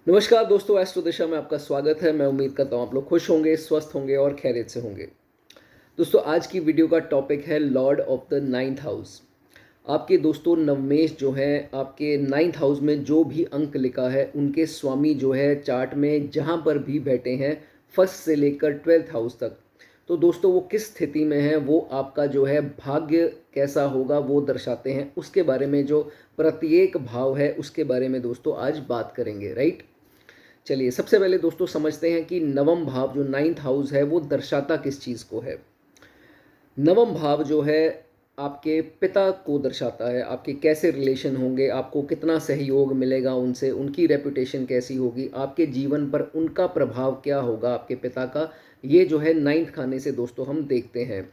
नमस्कार दोस्तों, एस्ट्रो दिशा में आपका स्वागत है। मैं उम्मीद करता हूँ आप लोग खुश होंगे, स्वस्थ होंगे और खैरियत से होंगे। दोस्तों, आज की वीडियो का टॉपिक है Lord of the ninth house. आपके दोस्तों नवमेश जो हैं, आपके नाइन्थ हाउस में जो भी अंक लिखा है उनके स्वामी जो है चार्ट में जहाँ पर भी बैठे हैं, फर्स्ट से लेकर 12th हाउस तक, तो दोस्तों वो किस स्थिति में है, वो आपका जो है भाग्य कैसा होगा वो दर्शाते हैं। उसके बारे में जो प्रत्येक भाव है उसके बारे में दोस्तों आज बात करेंगे, राइट। चलिए सबसे पहले दोस्तों समझते हैं कि नवम भाव जो नाइन्थ हाउस है वो दर्शाता किस चीज़ को है। नवम भाव जो है आपके पिता को दर्शाता है, आपके कैसे रिलेशन होंगे, आपको कितना सहयोग मिलेगा उनसे, उनकी रेपुटेशन कैसी होगी, आपके जीवन पर उनका प्रभाव क्या होगा आपके पिता का। ये जो है नाइन्थ खाने से दोस्तों हम देखते हैं।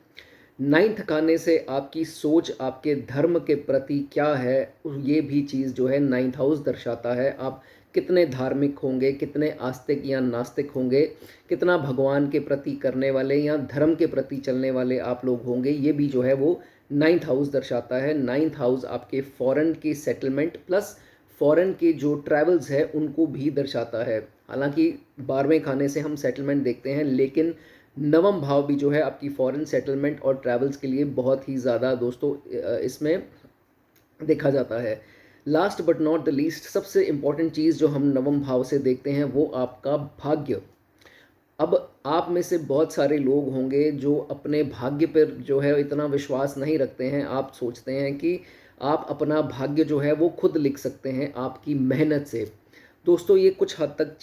नाइन्थ खाने से आपकी सोच आपके धर्म के प्रति क्या है, ये भी चीज़ जो है नाइन्थ हाउस दर्शाता है। आप कितने धार्मिक होंगे, कितने आस्तिक या नास्तिक होंगे, कितना भगवान के प्रति करने वाले या धर्म के प्रति चलने वाले आप लोग होंगे, ये भी जो है वो नाइन्थ हाउस दर्शाता है। नाइन्थ हाउस आपके फॉरेन की सेटलमेंट प्लस फॉरेन के जो ट्रैवल्स है उनको भी दर्शाता है। हालांकि 12वें खाने से हम सेटलमेंट देखते हैं, लेकिन नवम भाव भी जो है आपकी फॉरेन सेटलमेंट और ट्रैवल्स के लिए बहुत ही ज़्यादा दोस्तों इसमें देखा जाता है। Last but not the least, सबसे इम्पॉर्टेंट चीज़ जो हम नवम भाव से देखते हैं वो आपका भाग्य। अब आप में से बहुत सारे लोग होंगे जो अपने भाग्य पर जो है इतना विश्वास नहीं रखते हैं। आप सोचते हैं कि आप अपना भाग्य जो है वो खुद लिख सकते हैं आपकी मेहनत से। दोस्तों ये कुछ हद तक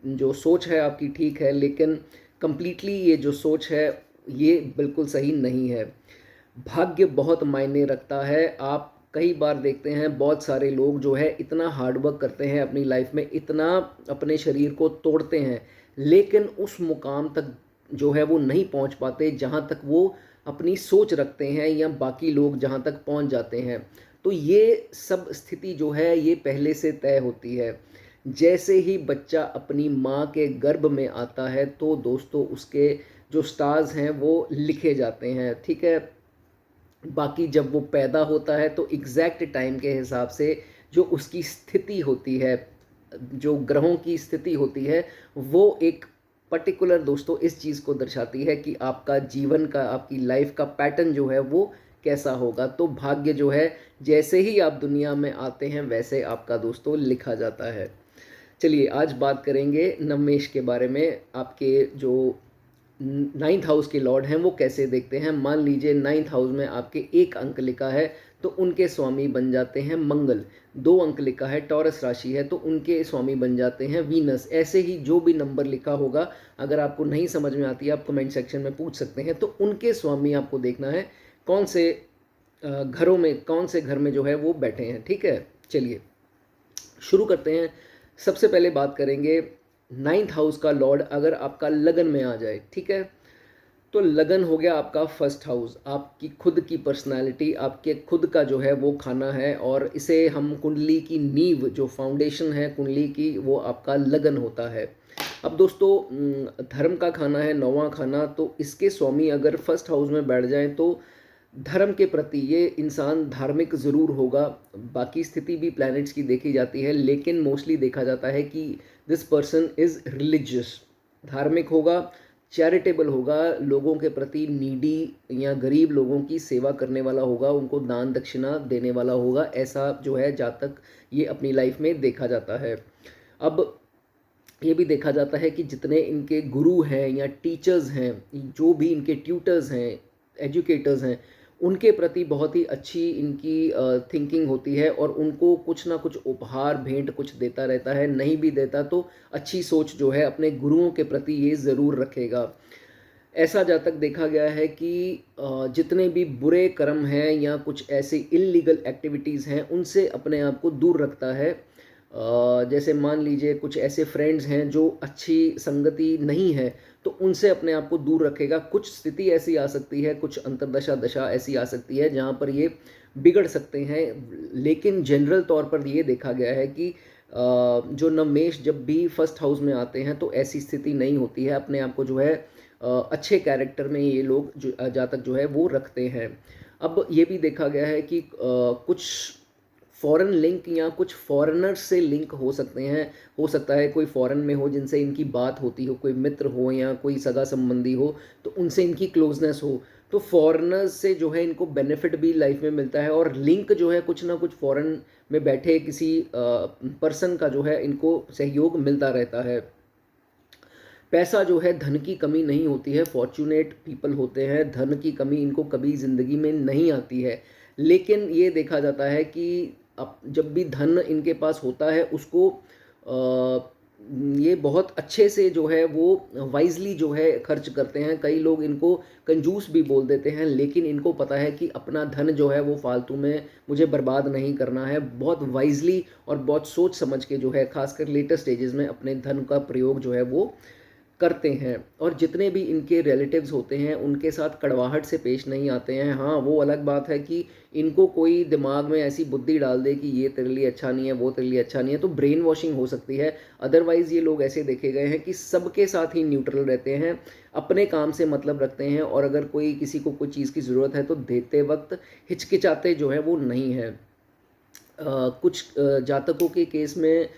जो सोच है आपकी ठीक है, लेकिन कंप्लीटली ये जो सोच है ये बिल्कुल सही नहीं है। भाग्य बहुत मायने रखता है। आप कई बार देखते हैं बहुत सारे लोग जो है इतना हार्ड वर्क करते हैं अपनी लाइफ में, इतना अपने शरीर को तोड़ते हैं, लेकिन उस मुकाम तक जो है वो नहीं पहुंच पाते जहां तक वो अपनी सोच रखते हैं या बाकी लोग जहां तक पहुंच जाते हैं। तो ये सब स्थिति जो है ये पहले से तय होती है। जैसे ही बच्चा अपनी माँ के गर्भ में आता है तो दोस्तों उसके जो स्टार्स हैं वो लिखे जाते हैं, ठीक है। बाकी जब वो पैदा होता है तो एग्जैक्ट टाइम के हिसाब से जो उसकी स्थिति होती है, जो ग्रहों की स्थिति होती है, वो एक पर्टिकुलर दोस्तों इस चीज़ को दर्शाती है कि आपका जीवन का, आपकी लाइफ का पैटर्न जो है वो कैसा होगा। तो भाग्य जो है जैसे ही आप दुनिया में आते हैं वैसे आपका दोस्तों लिखा जाता है। चलिए आज बात करेंगे नवमेश के बारे में। आपके जो नाइन्थ हाउस के लॉर्ड हैं वो कैसे देखते हैं। मान लीजिए नाइन्थ हाउस में आपके एक अंक लिखा है तो उनके स्वामी बन जाते हैं मंगल। 2 अंक लिखा है, टॉरस राशि है, तो उनके स्वामी बन जाते हैं वीनस। ऐसे ही जो भी नंबर लिखा होगा, अगर आपको नहीं समझ में आती है आप कमेंट सेक्शन में पूछ सकते हैं। तो उनके स्वामी आपको देखना है कौन से घरों में, कौन से घर में जो है वो बैठे हैं, ठीक है। चलिए शुरू करते हैं। सबसे पहले बात करेंगे नाइन्थ हाउस का लॉर्ड अगर आपका लगन में आ जाए, ठीक है। तो लगन हो गया आपका फर्स्ट हाउस, आपकी खुद की पर्सनालिटी, आपके खुद का जो है वो खाना है, और इसे हम कुंडली की नींव, जो फाउंडेशन है कुंडली की, वो आपका लगन होता है। अब दोस्तों धर्म का खाना है 9वां खाना, तो इसके स्वामी अगर फर्स्ट हाउस में बैठ जाएं तो धर्म के प्रति ये इंसान धार्मिक ज़रूर होगा। बाकी स्थिति भी प्लैनेट्स की देखी जाती है, लेकिन मोस्टली देखा जाता है कि दिस पर्सन इज़ रिलीजियस, धार्मिक होगा, चैरिटेबल होगा, लोगों के प्रति, नीडी या गरीब लोगों की सेवा करने वाला होगा, उनको दान दक्षिणा देने वाला होगा। ऐसा जो है जहाँ तक ये अपनी लाइफ में देखा जाता है। अब ये भी देखा जाता है कि जितने इनके गुरु हैं या टीचर्स हैं, जो भी इनके ट्यूटर्स हैं, एजुकेटर्स हैं, उनके प्रति बहुत ही अच्छी इनकी थिंकिंग होती है, और उनको कुछ ना कुछ उपहार भेंट कुछ देता रहता है। नहीं भी देता तो अच्छी सोच जो है अपने गुरुओं के प्रति ये ज़रूर रखेगा। ऐसा जहाँ तक देखा गया है कि जितने भी बुरे कर्म हैं या कुछ ऐसे इल्लीगल एक्टिविटीज़ हैं उनसे अपने आप को दूर रखता है। जैसे मान लीजिए कुछ ऐसे फ्रेंड्स हैं जो अच्छी संगति नहीं है, तो उनसे अपने आप को दूर रखेगा। कुछ स्थिति ऐसी आ सकती है, कुछ अंतर्दशा दशा ऐसी आ सकती है जहाँ पर ये बिगड़ सकते हैं, लेकिन जनरल तौर पर ये देखा गया है कि जो नवमेश जब भी फर्स्ट हाउस में आते हैं तो ऐसी स्थिति नहीं होती है। अपने आप को जो है अच्छे कैरेक्टर में ये लोग जहाँ तक जो है वो रखते हैं। अब ये भी देखा गया है कि कुछ फॉरेन लिंक या कुछ फॉरेनर्स से लिंक हो सकते हैं। हो सकता है कोई फॉरेन में हो जिनसे इनकी बात होती हो, कोई मित्र हो या कोई सगा संबंधी हो, तो उनसे इनकी क्लोजनेस हो। तो फॉरेनर्स से जो है इनको बेनिफिट भी लाइफ में मिलता है, और लिंक जो है कुछ ना कुछ फॉरेन में बैठे किसी पर्सन का जो है इनको सहयोग मिलता रहता है। पैसा जो है, धन की कमी नहीं होती है, फॉर्चुनेट पीपल होते हैं, धन की कमी इनको कभी ज़िंदगी में नहीं आती है। लेकिन ये देखा जाता है कि अब जब भी धन इनके पास होता है उसको ये बहुत अच्छे से जो है वो वाइजली जो है खर्च करते हैं। कई लोग इनको कंजूस भी बोल देते हैं, लेकिन इनको पता है कि अपना धन जो है वो फालतू में मुझे बर्बाद नहीं करना है। बहुत वाइजली और बहुत सोच समझ के जो है, खासकर लेटर स्टेजेस में अपने धन का प्रयोग जो है वो करते हैं। और जितने भी इनके रिलेटिव्स होते हैं उनके साथ कड़वाहट से पेश नहीं आते हैं। हाँ, वो अलग बात है कि इनको कोई दिमाग में ऐसी बुद्धि डाल दे कि ये तेरे लिए अच्छा नहीं है, वो तेरे लिए अच्छा नहीं है, तो ब्रेन वॉशिंग हो सकती है। अदरवाइज़ ये लोग ऐसे देखे गए हैं कि सबके साथ ही न्यूट्रल रहते हैं, अपने काम से मतलब रखते हैं, और अगर कोई किसी को कोई चीज़ की ज़रूरत है तो देते वक्त हिचकिचाते जो है वो नहीं है। कुछ जातकों के केस में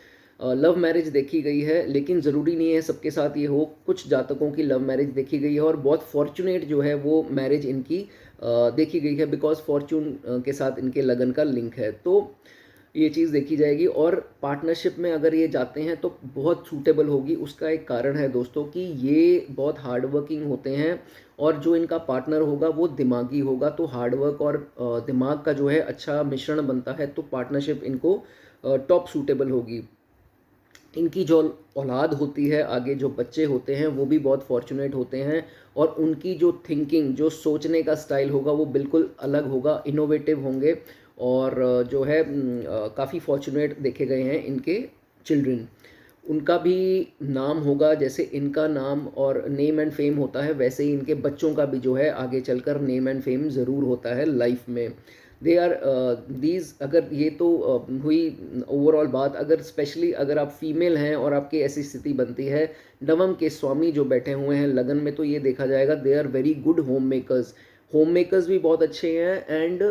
लव मैरिज देखी गई है, लेकिन ज़रूरी नहीं है सबके साथ ये हो। कुछ जातकों की लव मैरिज देखी गई है और बहुत फॉर्चुनेट जो है वो मैरिज इनकी देखी गई है, बिकॉज फॉर्चून के साथ इनके लगन का लिंक है। तो ये चीज़ देखी जाएगी, और पार्टनरशिप में अगर ये जाते हैं तो बहुत सूटेबल होगी। उसका एक कारण है दोस्तों कि ये बहुत हार्ड वर्किंग होते हैं, और जो इनका पार्टनर होगा वो दिमागी होगा। तो हार्ड वर्क और दिमाग का जो है अच्छा मिश्रण बनता है, तो पार्टनरशिप इनको टॉप सूटेबल होगी। इनकी जो औलाद होती है, आगे जो बच्चे होते हैं, वो भी बहुत फॉर्चुनेट होते हैं, और उनकी जो थिंकिंग, जो सोचने का स्टाइल होगा वो बिल्कुल अलग होगा, इनोवेटिव होंगे, और जो है काफ़ी फॉर्चुनेट देखे गए हैं इनके चिल्ड्रन। उनका भी नाम होगा, जैसे इनका नाम और नेम एंड फेम होता है, वैसे ही इनके बच्चों का भी जो है आगे चलकर नेम एंड फेम ज़रूर होता है लाइफ में। दे आर दीज, अगर ये तो हुई ओवरऑल बात। अगर स्पेशली अगर आप फीमेल हैं और आपकी ऐसी स्थिति बनती है, नवम के स्वामी जो बैठे हुए हैं लगन में, तो ये देखा जाएगा they are very good home makers. Home makers भी बहुत अच्छे हैं, एंड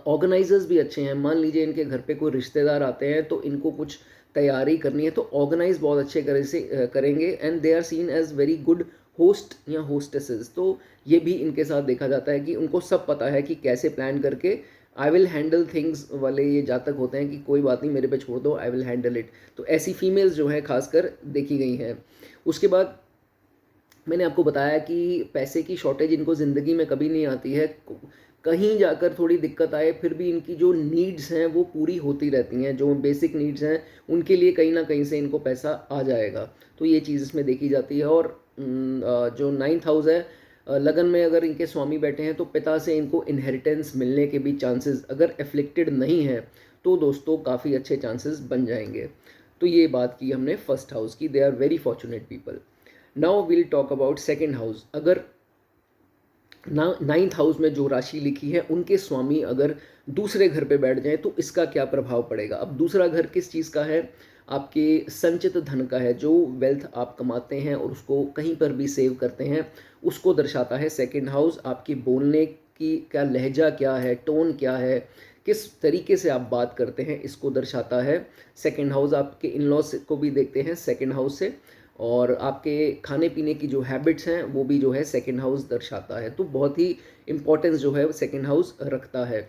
ऑर्गेनाइजर्स भी अच्छे हैं। मान लीजिए इनके घर पे कोई रिश्तेदार आते हैं तो इनको कुछ तैयारी करनी है, तो ऑर्गेनाइज बहुत अच्छे करे से करेंगे, and they are seen as very good host या होस्टेसेस। तो ये भी इनके साथ देखा जाता है कि उनको सब पता है कि कैसे प्लान करके आई विल हैंडल थिंग्स वाले ये जातक होते हैं कि कोई बात नहीं, मेरे पे छोड़ दो, आई विल हैंडल इट। तो ऐसी फीमेल्स जो है खासकर देखी गई हैं। उसके बाद मैंने आपको बताया कि पैसे की शॉर्टेज इनको ज़िंदगी में कभी नहीं आती है। कहीं जाकर थोड़ी दिक्कत आए फिर भी इनकी जो नीड्स हैं वो पूरी होती रहती हैं, जो बेसिक नीड्स हैं उनके लिए कहीं ना कहीं से इनको पैसा आ जाएगा। तो ये चीज़ इसमें देखी जाती है। और जो 9th हाउस है, लगन में अगर इनके स्वामी बैठे हैं तो पिता से इनको इनहेरिटेंस मिलने के भी चांसेस, अगर एफ्लिक्टेड नहीं है तो दोस्तों काफ़ी अच्छे चांसेस बन जाएंगे। तो ये बात की हमने फर्स्ट हाउस की, they are very fortunate people. Now will talk about second house. अगर 9th हाउस में जो राशि लिखी है उनके स्वामी अगर दूसरे घर पे बैठ जाएं तो इसका क्या प्रभाव पड़ेगा। अब दूसरा घर किस चीज़ का है, आपके संचित धन का है, जो वेल्थ आप कमाते हैं और उसको कहीं पर भी सेव करते हैं, उसको दर्शाता है सेकंड हाउस। आपके बोलने की क्या लहजा क्या है, टोन क्या है, किस तरीके से आप बात करते हैं, इसको दर्शाता है सेकंड हाउस। आपके इन लॉज को भी देखते हैं सेकंड हाउस से, और आपके खाने पीने की जो हैबिट्स हैं वो भी जो है सेकंड हाउस दर्शाता है। तो बहुत ही इम्पोर्टेंस जो है सेकंड हाउस रखता है।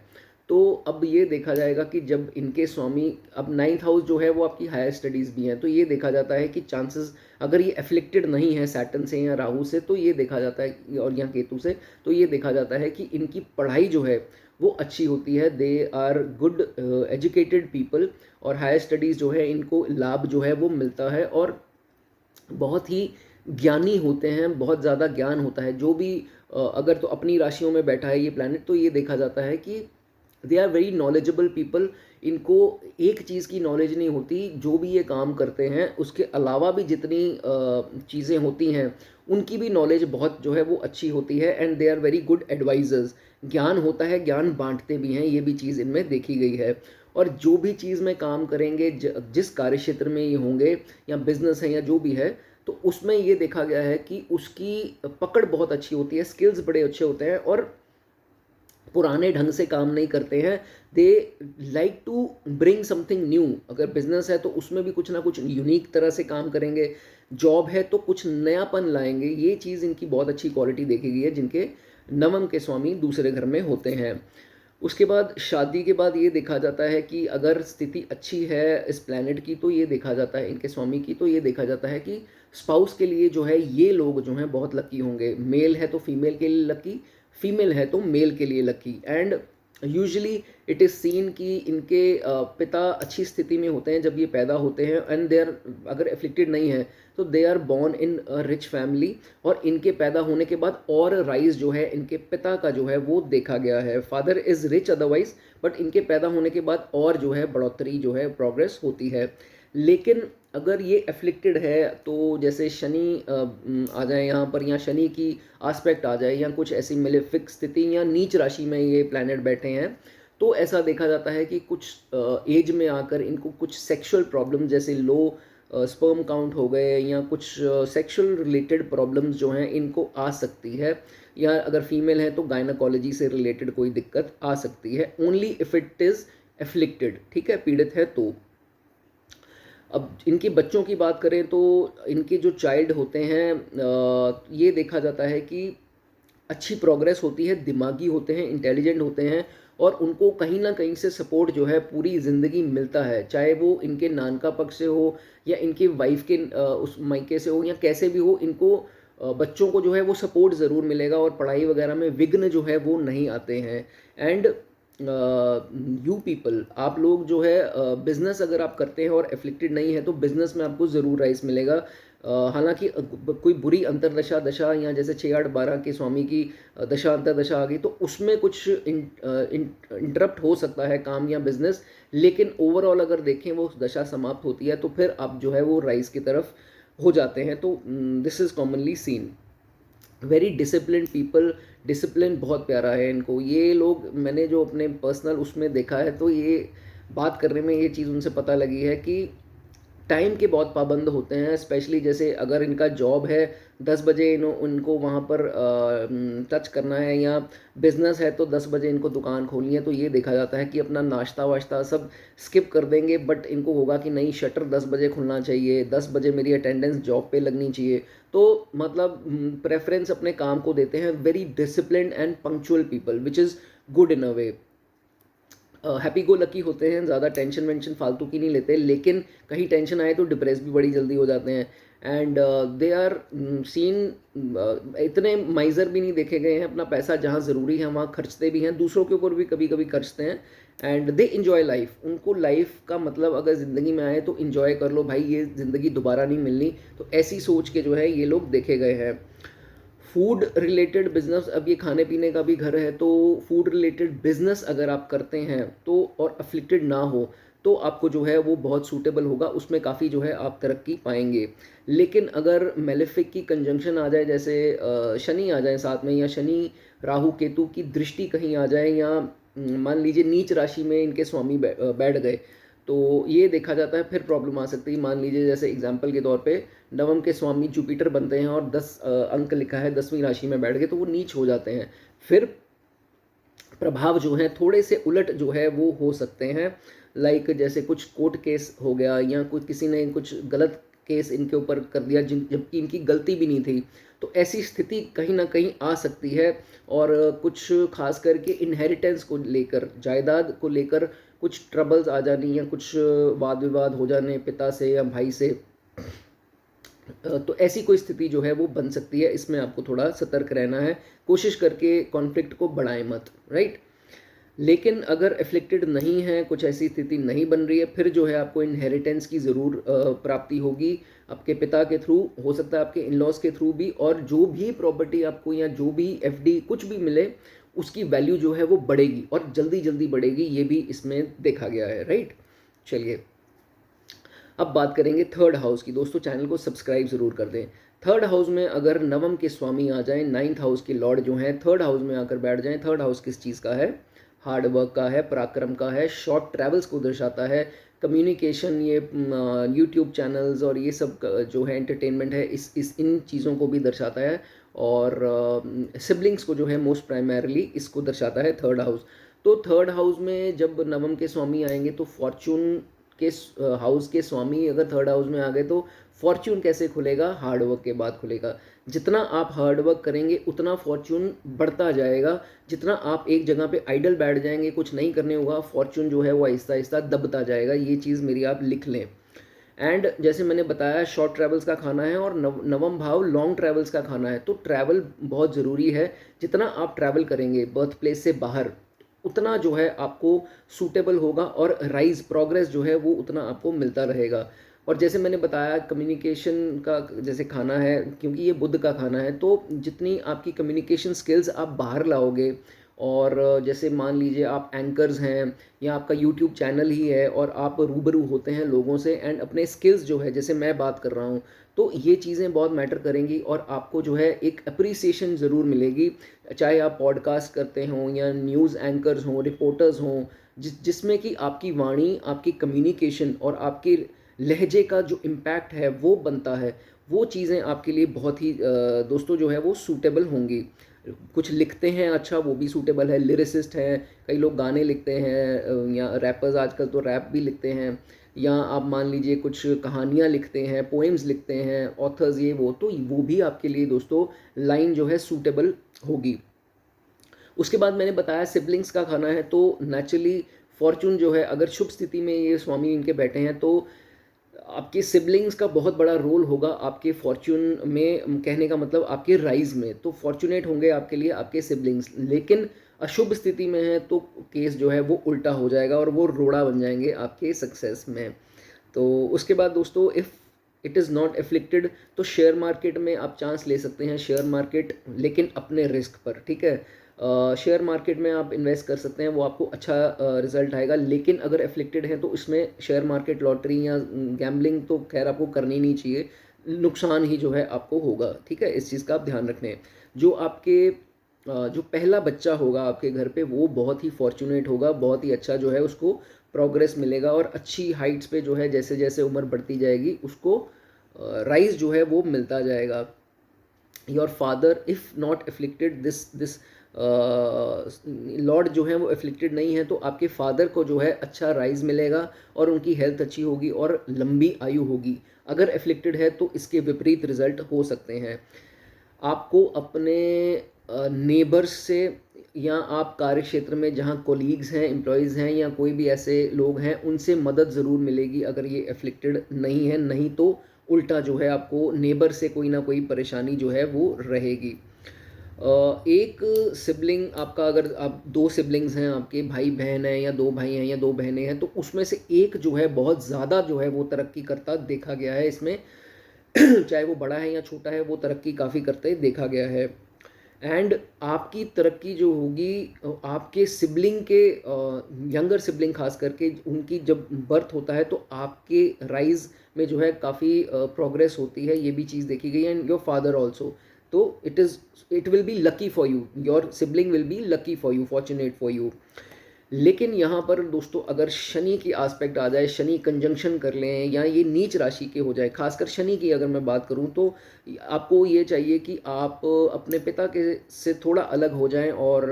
तो अब ये देखा जाएगा कि जब इनके स्वामी, अब 9th हाउस जो है वो आपकी हायर स्टडीज़ भी हैं, तो ये देखा जाता है कि चांसेस, अगर ये एफ्लिक्टेड नहीं है सैटर्न से या राहु से, तो ये देखा जाता है, और यहाँ केतु से, तो ये देखा जाता है कि इनकी पढ़ाई जो है वो अच्छी होती है। They are good educated people, और हायर स्टडीज़ जो है इनको लाभ जो है वो मिलता है, और बहुत ही ज्ञानी होते हैं, बहुत ज़्यादा ज्ञान होता है। जो भी अगर तो अपनी राशियों में बैठा है ये प्लैनेट, तो ये देखा जाता है कि they are very knowledgeable people. इनको एक चीज़ की नॉलेज नहीं होती, जो भी ये काम करते हैं उसके अलावा भी जितनी चीज़ें होती हैं उनकी भी नॉलेज बहुत जो है वो अच्छी होती है, and they are very good advisers. ज्ञान होता है, ज्ञान बांटते भी हैं, ये भी चीज़ इनमें देखी गई है। और जो भी चीज़ में काम करेंगे, जिस कार्य क्षेत्र में ये होंगे, या बिजनेस है या जो भी है, तो उसमें ये देखा गया है कि उसकी पकड़ बहुत अच्छी होती है, स्किल्स बड़े अच्छे होते हैं, और पुराने ढंग से काम नहीं करते हैं। They like to bring something new. अगर बिजनेस है तो उसमें भी कुछ ना कुछ यूनिक तरह से काम करेंगे, जॉब है तो कुछ नयापन लाएंगे। ये चीज़ इनकी बहुत अच्छी क्वालिटी देखी गई है जिनके नवम के स्वामी दूसरे घर में होते हैं। उसके बाद शादी के बाद ये देखा जाता है कि अगर स्थिति अच्छी है इस प्लैनेट की, तो ये देखा जाता है इनके स्वामी की, तो ये देखा जाता है कि स्पाउस के लिए जो है ये लोग जो हैं बहुत लकी होंगे। मेल है तो फीमेल के लिए लकी, फीमेल है तो मेल के लिए lucky. And usually it is scene कि इनके पिता अच्छी स्थिति में होते हैं जब ये पैदा होते हैं, एंड दे आर, अगर एफ्लिक्टेड नहीं है तो they are born in rich family, और इनके पैदा होने के बाद और राइज जो है इनके पिता का जो है वो देखा गया है। Father is rich otherwise, but इनके पैदा होने के बाद और जो है बढ़ोतरी जो है प्रोग्रेस होती है। लेकिन अगर ये एफ्लिक्टेड है तो जैसे शनि आ जाए यहाँ पर, या शनि की आस्पेक्ट आ जाए, या कुछ ऐसी मेलेफिक स्थिति या नीच राशि में ये प्लैनेट बैठे हैं, तो ऐसा देखा जाता है कि कुछ एज में आकर इनको कुछ सेक्सुअल प्रॉब्लम जैसे लो स्पर्म काउंट हो गए, या कुछ सेक्सुअल रिलेटेड प्रॉब्लम्स जो हैं इनको आ सकती है। या अगर फीमेल है तो गायनाकोलॉजी से रिलेटेड कोई दिक्कत आ सकती है, only if it is afflicted, ठीक है, पीड़ित है तो। अब इनके बच्चों की बात करें तो इनके जो चाइल्ड होते हैं ये देखा जाता है कि अच्छी प्रोग्रेस होती है, दिमागी होते हैं, इंटेलिजेंट होते हैं, और उनको कहीं ना कहीं से सपोर्ट जो है पूरी ज़िंदगी मिलता है, चाहे वो इनके नानका पक्ष से हो या इनके वाइफ के उस मायके से हो, या कैसे भी हो, इनको बच्चों को जो है वो सपोर्ट ज़रूर मिलेगा, और पढ़ाई वगैरह में विघ्न जो है वो नहीं आते हैं। एंड यू पीपल, आप लोग जो है बिजनेस अगर आप करते हैं और एफ्लिक्टेड नहीं है तो बिजनेस में आपको ज़रूर राइस मिलेगा। हालांकि कोई बुरी अंतरदशा दशा, या जैसे 6 8 12 के स्वामी की दशा अंतरदशा आ गई तो उसमें कुछ इंटरप्ट हो सकता है काम या बिजनेस, लेकिन ओवरऑल अगर देखें वो दशा समाप्त होती है तो फिर आप जो है वो राइस की तरफ हो जाते हैं। तो this is commonly seen. Very discipline people, discipline बहुत प्यारा है इनको। ये लोग मैंने जो अपने पर्सनल उसमें देखा है, तो ये बात करने में ये चीज़ उनसे पता लगी है कि टाइम के बहुत पाबंद होते हैं। स्पेशली जैसे अगर इनका जॉब है 10 बजे उनको वहाँ पर टच करना है, या बिज़नेस है तो 10 बजे इनको दुकान खोलनी है, तो ये देखा जाता है कि अपना नाश्ता वाश्ता सब स्किप कर देंगे, बट इनको होगा कि नहीं, शटर 10 बजे खुलना चाहिए, 10 बजे मेरी अटेंडेंस जॉब पे लगनी चाहिए। तो मतलब प्रेफरेंस अपने काम को देते हैं। Very disciplined and punctual people which is good in a way. Happy go lucky होते हैं, ज़्यादा टेंशन वेंशन फालतू की नहीं लेते, लेकिन कहीं टेंशन आए तो डिप्रेस भी बड़ी जल्दी हो जाते हैं। एंड दे आर सीन, इतने माइजर भी नहीं देखे गए हैं, अपना पैसा जहाँ ज़रूरी है वहाँ खर्चते भी हैं, दूसरों के ऊपर भी कभी कभी खर्चते हैं। And they enjoy life. उनको लाइफ का मतलब अगर ज़िंदगी में आए तो इन्जॉय कर लो भाई, ये ज़िंदगी दोबारा नहीं मिलनी, तो ऐसी सोच के जो है ये लोग देखे गए हैं। फूड रिलेटेड बिजनेस, अब ये खाने पीने का भी घर है, तो फूड रिलेटेड बिजनेस अगर आप करते हैं तो, और अफ्लिक्टेड ना हो, तो आपको जो है वो बहुत सूटेबल होगा, उसमें काफ़ी जो है आप तरक्की पाएंगे। लेकिन अगर मेलेफिक की कंजंक्शन आ जाए, जैसे शनि आ जाए साथ में, या शनि राहु केतु की दृष्टि कहीं आ जाए, या मान लीजिए नीच राशि में इनके स्वामी बैठ गए, तो ये देखा जाता है फिर प्रॉब्लम आ सकती है। मान लीजिए जैसे एग्जाम्पल के तौर पे नवम के स्वामी जुपिटर बनते हैं और 10 अंक लिखा है 10वीं राशि में बैठ गए, तो वो नीच हो जाते हैं। फिर प्रभाव जो है थोड़े से उलट जो है वो हो सकते हैं। लाइक जैसे कुछ कोर्ट केस हो गया, या कुछ किसी ने कुछ गलत केस इनके ऊपर कर दिया जबकि इनकी गलती भी नहीं थी, तो ऐसी स्थिति कहीं ना कहीं आ सकती है। और कुछ खास करके इनहेरिटेंस को लेकर, जायदाद को लेकर कुछ ट्रबल्स आ जानी, या कुछ वाद विवाद हो जाने पिता से या भाई से, तो ऐसी कोई स्थिति जो है वो बन सकती है। इसमें आपको थोड़ा सतर्क रहना है, कोशिश करके कॉन्फ्लिक्ट को बढ़ाएं मत, राइट। लेकिन अगर एफ्लिक्टेड नहीं है, कुछ ऐसी स्थिति नहीं बन रही है, फिर जो है आपको इनहेरिटेंस की ज़रूर प्राप्ति होगी, आपके पिता के थ्रू, हो सकता है आपके इन लॉज के थ्रू भी, और जो भी प्रॉपर्टी आपको या जो भी एफडी कुछ भी मिले उसकी वैल्यू जो है वो बढ़ेगी, और जल्दी जल्दी बढ़ेगी, ये भी इसमें देखा गया है, राइट। चलिए अब बात करेंगे थर्ड हाउस की। दोस्तों चैनल को सब्सक्राइब ज़रूर कर दें। थर्ड हाउस में अगर नवम के स्वामी आ जाएं, नाइन्थ हाउस के लॉर्ड जो हैं थर्ड हाउस में आकर बैठ जाएं। थर्ड हाउस किस चीज़ का है? हार्ड वर्क का है, पराक्रम का है, शॉर्ट ट्रैवल्स को दर्शाता है, कम्युनिकेशन, ये यूट्यूब चैनल्स और ये सब जो है एंटरटेनमेंट है, इस इन चीज़ों को भी दर्शाता है। और सिबलिंग्स को जो है मोस्ट प्राइमरली इसको दर्शाता है थर्ड हाउस। तो थर्ड हाउस में जब नवम के स्वामी आएंगे तो फॉर्चून के हाउस के स्वामी अगर थर्ड हाउस में आ गए तो फॉर्च्यून कैसे खुलेगा? हार्डवर्क के बाद खुलेगा। जितना आप हार्डवर्क करेंगे उतना फॉर्च्यून बढ़ता जाएगा। जितना आप एक जगह पे आइडल बैठ जाएंगे, कुछ नहीं करने होगा, फॉर्च्यून जो है वो आहिस्ता आहिस्ता दबता जाएगा। ये चीज़ मेरी आप लिख लें। एंड जैसे मैंने बताया शॉर्ट ट्रैवल्स का खाना है और नवम भाव लॉन्ग ट्रैवल्स का खाना है। तो ट्रैवल बहुत ज़रूरी है। जितना आप ट्रैवल करेंगे बर्थ प्लेस से बाहर उतना जो है आपको सूटेबल होगा और राइज प्रोग्रेस जो है वो उतना आपको मिलता रहेगा। और जैसे मैंने बताया कम्युनिकेशन का जैसे खाना है, क्योंकि ये बुध का खाना है, तो जितनी आपकी कम्युनिकेशन स्किल्स आप बाहर लाओगे, और जैसे मान लीजिए आप एंकर्स हैं या आपका यूट्यूब चैनल ही है और आप रूबरू होते हैं लोगों से एंड अपने स्किल्स जो है जैसे मैं बात कर रहा हूँ, तो ये चीज़ें बहुत मैटर करेंगी और आपको जो है एक अप्रिसिएशन ज़रूर मिलेगी। चाहे आप पॉडकास्ट करते हों या न्यूज़ एंकर्स हों, रिपोर्टर्स हों, जिसमें कि आपकी वाणी, आपकी कम्युनिकेशन और आपके लहजे का जो इम्पैक्ट है वो बनता है, वो चीज़ें आपके लिए बहुत ही दोस्तों जो है वो सूटेबल होंगी। कुछ लिखते हैं अच्छा, वो भी सूटेबल है। लिरिसिस्ट हैं, कई लोग गाने लिखते हैं या रैपर्स आजकल तो रैप भी लिखते हैं, या आप मान लीजिए कुछ कहानियाँ लिखते हैं, पोएम्स लिखते हैं, ऑथर्स ये तो वो भी आपके लिए दोस्तों लाइन जो है सूटेबल होगी। उसके बाद मैंने बताया सिबलिंग्स का खाना है, तो नेचुरली फॉर्चून जो है अगर शुभ स्थिति में ये स्वामी इनके बैठे हैं तो आपके सिबलिंग्स का बहुत बड़ा रोल होगा आपके फॉर्च्यून में, कहने का मतलब आपके राइज में। तो फॉर्चुनेट होंगे आपके लिए आपके सिबलिंग्स। लेकिन अशुभ स्थिति में है तो केस जो है वो उल्टा हो जाएगा और वो रोड़ा बन जाएंगे आपके सक्सेस में। तो उसके बाद दोस्तों if it is not afflicted तो शेयर मार्केट में आप चांस ले सकते हैं, शेयर मार्केट लेकिन अपने रिस्क पर, ठीक है। शेयर मार्केट में आप इन्वेस्ट कर सकते हैं, वो आपको अच्छा रिजल्ट आएगा। लेकिन अगर एफ्लिक्टेड है तो इसमें शेयर मार्केट, लॉटरी या गैम्बलिंग तो खैर आपको करनी नहीं चाहिए, नुकसान ही जो है आपको होगा, ठीक है। इस चीज़ का आप ध्यान रखें। जो आपके जो पहला बच्चा होगा आपके घर पे वो बहुत ही फॉर्चुनेट होगा, बहुत ही अच्छा जो है उसको प्रोग्रेस मिलेगा और अच्छी हाइट्स पे जो है जैसे जैसे उम्र बढ़ती जाएगी उसको राइज जो है वो मिलता जाएगा। Your father if not afflicted this Lord जो है वो एफ्लिक्टेड नहीं है तो आपके फादर को जो है अच्छा राइज मिलेगा और उनकी हेल्थ अच्छी होगी और लंबी आयु होगी। अगर एफ्लिक्टेड है तो इसके विपरीत रिजल्ट हो सकते हैं। आपको अपने नेबर्स से या आप कार्य क्षेत्र में जहाँ कोलीग्स हैं, एम्प्लॉयज़ हैं या कोई भी ऐसे लोग हैं, उनसे मदद ज़रूर मिलेगी अगर ये एफ्लिक्टेड नहीं है। नहीं तो उल्टा जो है आपको नेबर से कोई ना कोई परेशानी जो है वो रहेगी। एक सिबलिंग आपका, अगर आप दो सिबलिंग्स हैं, आपके भाई बहन हैं या दो भाई हैं या दो बहनें हैं, तो उसमें से एक जो है बहुत ज़्यादा जो है वो तरक्की करता देखा गया है इसमें। चाहे वो बड़ा है या छोटा है, वो तरक्की काफ़ी करते देखा गया है। एंड आपकी तरक्की जो होगी आपके सिबलिंग के यंगर सिबलिंग खास करके उनकी जब बर्थ होता है तो आपके राइज में जो है काफ़ी प्रोग्रेस होती है, ये भी चीज़ देखी गई है। एंड योर फादर ऑल्सो, तो it will be lucky for you, your sibling will be lucky for you, fortunate for you. लेकिन यहाँ पर दोस्तों अगर शनि की आस्पेक्ट आ जाए, शनि कंजंक्शन कर लें या ये नीच राशि के हो जाए, खासकर शनि की अगर मैं बात करूँ तो आपको ये चाहिए कि आप अपने पिता के से थोड़ा अलग हो जाएं और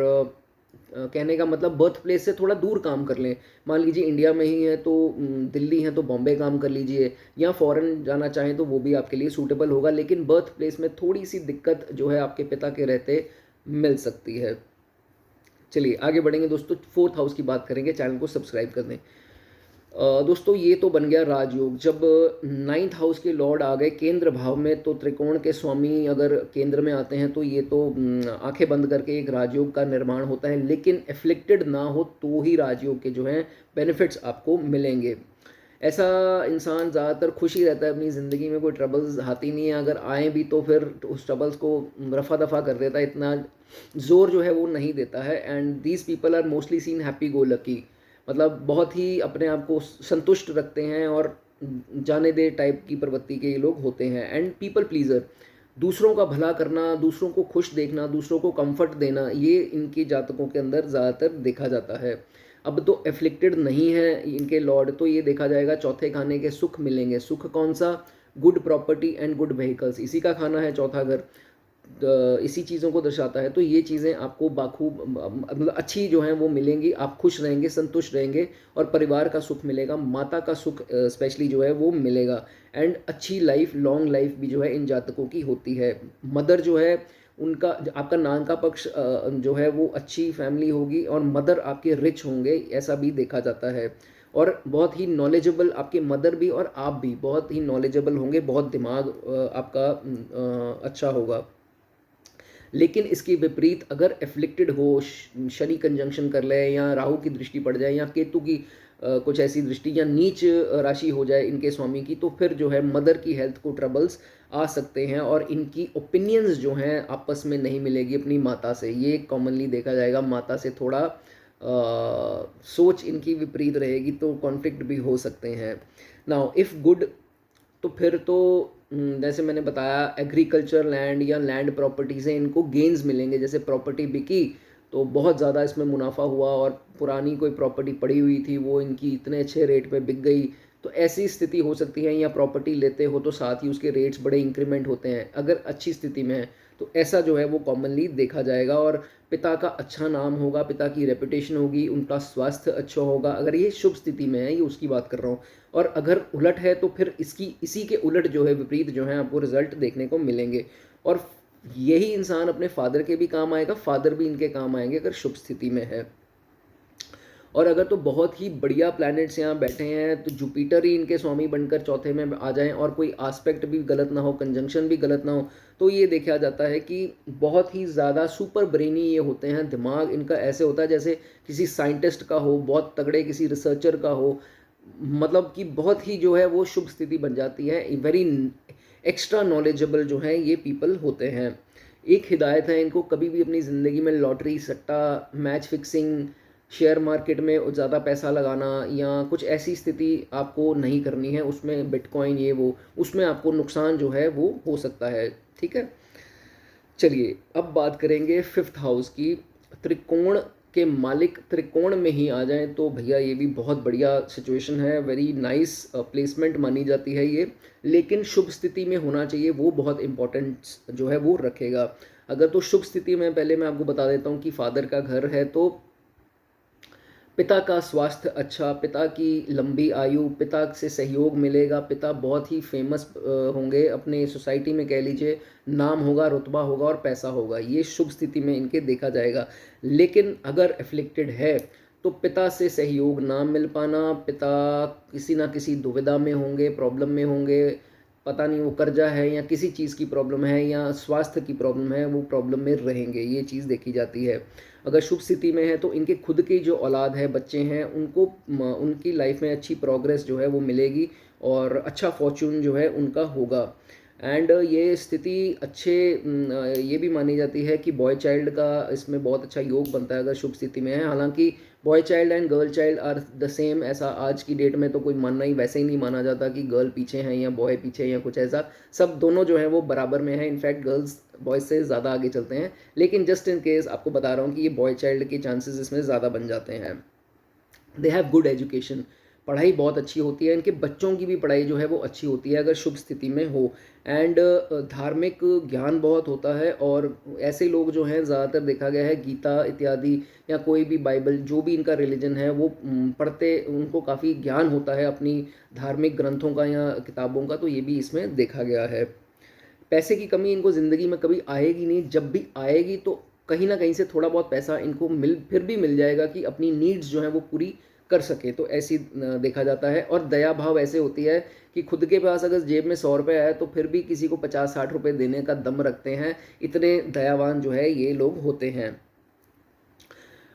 कहने का मतलब बर्थ प्लेस से थोड़ा दूर काम कर लें। मान लीजिए इंडिया में ही है तो दिल्ली है तो बॉम्बे काम कर लीजिए, या फॉरेन जाना चाहें तो वो भी आपके लिए सूटेबल होगा। लेकिन बर्थ प्लेस में थोड़ी सी दिक्कत जो है आपके पिता के रहते मिल सकती है। चलिए आगे बढ़ेंगे दोस्तों, फोर्थ हाउस की बात करेंगे। चैनल को सब्सक्राइब कर दें। दोस्तों ये तो बन गया राजयोग। जब नाइन्थ हाउस के लॉर्ड आ गए केंद्र भाव में तो त्रिकोण के स्वामी अगर केंद्र में आते हैं तो ये तो आंखें बंद करके एक राजयोग का निर्माण होता है। लेकिन एफ्लिक्टेड ना हो तो ही राजयोग के जो हैं बेनिफिट्स आपको मिलेंगे। ऐसा इंसान ज़्यादातर खुश ही रहता है अपनी ज़िंदगी में, कोई ट्रबल्स आती नहीं है। अगर आए भी तो फिर उस ट्रबल्स को रफा दफा कर देता है, इतना ज़ोर जो है वो नहीं देता है। And these people are mostly seen happy go lucky, मतलब बहुत ही अपने आप को संतुष्ट रखते हैं और जाने दे टाइप की प्रवृत्ति के ये लोग होते हैं। एंड पीपल प्लीज़र, दूसरों का भला करना, दूसरों को खुश देखना, दूसरों को कंफर्ट देना, ये इनके जातकों के अंदर ज़्यादातर देखा जाता है। अब तो एफ्लिक्टेड नहीं है इनके लॉर्ड, तो ये देखा जाएगा चौथे खाने के सुख मिलेंगे। सुख कौन सा? Good property and good vehicles, इसी का खाना है चौथा घर। इसी चीज़ों को दर्शाता है, तो ये चीज़ें आपको बाखूब मतलब अच्छी जो हैं वो मिलेंगी, आप खुश रहेंगे, संतुष्ट रहेंगे और परिवार का सुख मिलेगा, माता का सुख स्पेशली जो है वो मिलेगा। एंड अच्छी लाइफ, लॉन्ग लाइफ भी जो है इन जातकों की होती है। मदर जो है उनका, आपका नाम का पक्ष जो है वो अच्छी फैमिली होगी और मदर आपके रिच होंगे, ऐसा भी देखा जाता है। और बहुत ही नॉलेजेबल, आपके मदर भी और आप भी बहुत ही नॉलेजेबल होंगे, बहुत दिमाग आपका अच्छा होगा। लेकिन इसके विपरीत अगर एफ्लिक्टेड हो, शनि कंजंक्शन कर ले या राहु की दृष्टि पड़ जाए या केतु की कुछ ऐसी दृष्टि या नीच राशि हो जाए इनके स्वामी की, तो फिर जो है मदर की हेल्थ को ट्रबल्स आ सकते हैं और इनकी ओपिनियंस जो हैं आपस में नहीं मिलेगी अपनी माता से। ये कॉमनली देखा जाएगा, माता से थोड़ा सोच इनकी विपरीत रहेगी, तो कॉन्फ्लिक्ट भी हो सकते हैं। नाउ इफ़ गुड, तो फिर तो जैसे मैंने बताया एग्रीकल्चर लैंड या लैंड प्रॉपर्टी से इनको गेन्स मिलेंगे। जैसे प्रॉपर्टी बिकी तो बहुत ज़्यादा इसमें मुनाफा हुआ, और पुरानी कोई प्रॉपर्टी पड़ी हुई थी वो इनकी इतने अच्छे रेट पे बिक गई, तो ऐसी स्थिति हो सकती है। या प्रॉपर्टी लेते हो तो साथ ही उसके रेट्स बड़े इंक्रीमेंट होते हैं अगर अच्छी स्थिति में है, तो ऐसा जो है वो कॉमनली देखा जाएगा। और पिता का अच्छा नाम होगा, पिता की रेपुटेशन होगी, उनका स्वास्थ्य अच्छा होगा, अगर ये शुभ स्थिति में है, ये उसकी बात कर रहा हूँ। और अगर उलट है तो फिर इसकी इसी के उलट जो है, विपरीत जो है आपको रिजल्ट देखने को मिलेंगे। और यही इंसान अपने फादर के भी काम आएगा, फादर भी इनके काम आएंगे अगर शुभ स्थिति में है। और अगर तो बहुत ही बढ़िया प्लैनेट्स यहाँ बैठे हैं तो जुपिटर ही इनके स्वामी बनकर चौथे में आ जाएं और कोई आस्पेक्ट भी गलत ना हो, कंजंक्शन भी गलत ना हो, तो ये देखा जाता है कि बहुत ही ज़्यादा सुपर ब्रेनी ये होते हैं। दिमाग इनका ऐसे होता है जैसे किसी साइंटिस्ट का हो, बहुत तगड़े किसी रिसर्चर का हो, मतलब कि बहुत ही जो है वो शुभ स्थिति बन जाती है। वेरी एक्स्ट्रा नॉलेजेबल जो है ये पीपल होते हैं। एक हिदायत है इनको, कभी भी अपनी ज़िंदगी में लॉटरी, सट्टा, मैच फिक्सिंग, शेयर मार्केट में ज़्यादा पैसा लगाना या कुछ ऐसी स्थिति आपको नहीं करनी है। उसमें बिटकॉइन ये वो, उसमें आपको नुकसान जो है वो हो सकता है। ठीक है, चलिए अब बात करेंगे फिफ्थ हाउस की। त्रिकोण के मालिक त्रिकोण में ही आ जाएं तो भैया ये भी बहुत बढ़िया सिचुएशन है, वेरी नाइस प्लेसमेंट मानी जाती है ये। लेकिन शुभ स्थिति में होना चाहिए, वो बहुत इंपॉर्टेंट जो है वो रखेगा। अगर तो शुभ स्थिति में, पहले मैं आपको बता देता हूँ कि फादर का घर है, तो पिता का स्वास्थ्य अच्छा, पिता की लंबी आयु, पिता से सहयोग मिलेगा, पिता बहुत ही फेमस होंगे अपने सोसाइटी में, कह लीजिए नाम होगा, रुतबा होगा और पैसा होगा, ये शुभ स्थिति में इनके देखा जाएगा। लेकिन अगर एफ्लिक्टेड है तो पिता से सहयोग ना मिल पाना, पिता किसी ना किसी दुविधा में होंगे, प्रॉब्लम में होंगे, पता नहीं वो कर्जा है या किसी चीज़ की प्रॉब्लम है या स्वास्थ्य की प्रॉब्लम है, वो प्रॉब्लम में रहेंगे, ये चीज़ देखी जाती है। अगर शुभ स्थिति में है तो इनके खुद की जो औलाद है, बच्चे हैं, उनको उनकी लाइफ में अच्छी प्रोग्रेस जो है वो मिलेगी और अच्छा फॉर्चून जो है उनका होगा। एंड ये स्थिति अच्छे ये भी मानी जाती है कि बॉय चाइल्ड का इसमें बहुत अच्छा योग बनता है अगर शुभ स्थिति में है। हालांकि boy child and girl child are the same, ऐसा आज की डेट में तो कोई मानना ही, वैसे ही नहीं माना जाता कि गर्ल पीछे हैं या बॉय पीछे हैं या कुछ ऐसा। सब दोनों जो है वो बराबर में है, इनफैक्ट गर्ल्स बॉयज़ से ज़्यादा आगे चलते हैं। लेकिन जस्ट इन केस आपको बता रहा हूँ कि ये बॉय चाइल्ड के चांसेस इसमें ज़्यादा बन जाते हैं। दे हैव गुड एजुकेशन, पढ़ाई बहुत अच्छी होती है, इनके बच्चों की भी पढ़ाई जो है वो अच्छी होती है अगर शुभ स्थिति में हो। एंड धार्मिक ज्ञान बहुत होता है, और ऐसे लोग जो हैं ज़्यादातर देखा गया है गीता इत्यादि या कोई भी बाइबल, जो भी इनका रिलीजन है वो पढ़ते, उनको काफ़ी ज्ञान होता है अपनी धार्मिक ग्रंथों का या किताबों का, तो ये भी इसमें देखा गया है। पैसे की कमी इनको ज़िंदगी में कभी आएगी नहीं, जब भी आएगी तो कहीं ना कहीं से थोड़ा बहुत पैसा इनको फिर भी मिल जाएगा कि अपनी नीड्स जो है वो पूरी कर सके, तो ऐसी देखा जाता है। और दया भाव ऐसे होती है कि खुद के पास अगर जेब में 100 रुपये है तो फिर भी किसी को 50-60 रुपये देने का दम रखते हैं, इतने दयावान जो है ये लोग होते हैं।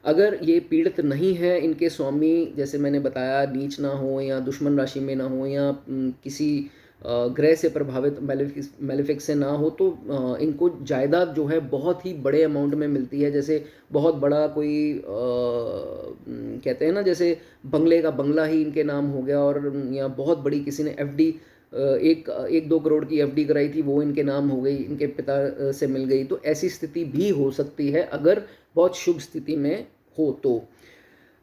अगर ये पीड़ित नहीं है, इनके स्वामी जैसे मैंने बताया नीच ना हो या दुश्मन राशि में ना हो या किसी ग्रह से प्रभावित मेलेफिक से ना हो, तो इनको जायदाद जो है बहुत ही बड़े अमाउंट में मिलती है। जैसे बहुत बड़ा कोई कहते हैं ना, जैसे बंगले का बंगला ही इनके नाम हो गया, और या बहुत बड़ी किसी ने एफडी, एक 1-2 करोड़ की एफडी कराई थी, वो इनके नाम हो गई, इनके पिता से मिल गई, तो ऐसी स्थिति भी हो सकती है अगर बहुत शुभ स्थिति में हो तो।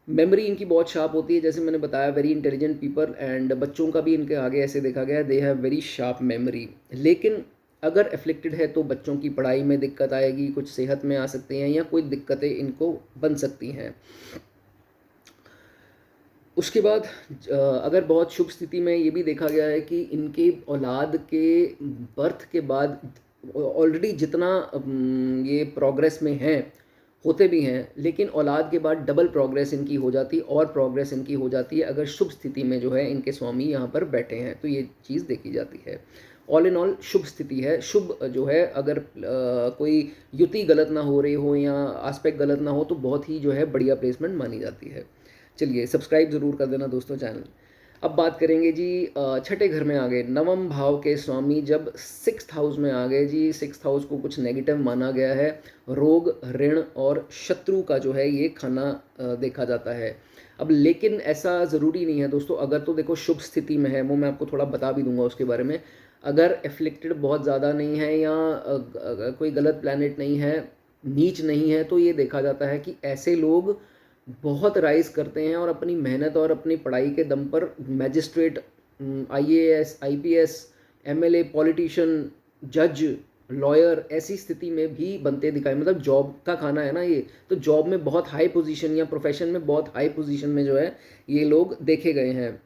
मेमोरी इनकी बहुत शार्प होती है, जैसे मैंने बताया वेरी इंटेलिजेंट पीपल, एंड बच्चों का भी इनके आगे ऐसे देखा गया है, they have very sharp memory. लेकिन अगर एफ्लिक्टेड है तो बच्चों की पढ़ाई में दिक्कत आएगी, कुछ सेहत में आ सकती हैं या कोई दिक्कतें इनको बन सकती हैं। उसके बाद अगर बहुत शुभ स्थिति में ये भी देखा गया है कि इनके औलाद के बर्थ के बाद ऑलरेडी जितना ये प्रोग्रेस में हैं, होते भी हैं, लेकिन औलाद के बाद डबल प्रोग्रेस इनकी हो जाती है और प्रोग्रेस इनकी हो जाती है अगर शुभ स्थिति में जो है इनके स्वामी यहाँ पर बैठे हैं, तो ये चीज़ देखी जाती है। ऑल इन ऑल शुभ स्थिति है। शुभ जो है, अगर कोई युति गलत ना हो रही हो या आस्पेक्ट गलत ना हो तो बहुत ही जो है बढ़िया प्लेसमेंट मानी जाती है। चलिए सब्सक्राइब ज़रूर कर देना दोस्तों चैनल। अब बात करेंगे जी छठे घर में आ गए नवम भाव के स्वामी, जब सिक्स्थ हाउस में आ गए जी। सिक्स्थ हाउस को कुछ नेगेटिव माना गया है, रोग, ऋण और शत्रु का जो है ये खाना देखा जाता है। अब लेकिन ऐसा ज़रूरी नहीं है दोस्तों, अगर तो देखो शुभ स्थिति में है, वो मैं आपको थोड़ा बता भी दूंगा उसके बारे में। अगर एफ्लिक्टेड बहुत ज़्यादा नहीं है या कोई गलत प्लैनेट नहीं है, नीच नहीं है, तो ये देखा जाता है कि ऐसे लोग बहुत राइज करते हैं और अपनी मेहनत और अपनी पढ़ाई के दम पर magistrate, IAS, IPS, MLA, politician, जज, लॉयर ऐसी स्थिति में भी बनते दिखाई, मतलब जॉब का खाना है ना ये, तो जॉब में बहुत हाई पोजीशन या प्रोफेशन में बहुत हाई पोजीशन में जो है ये लोग देखे गए हैं।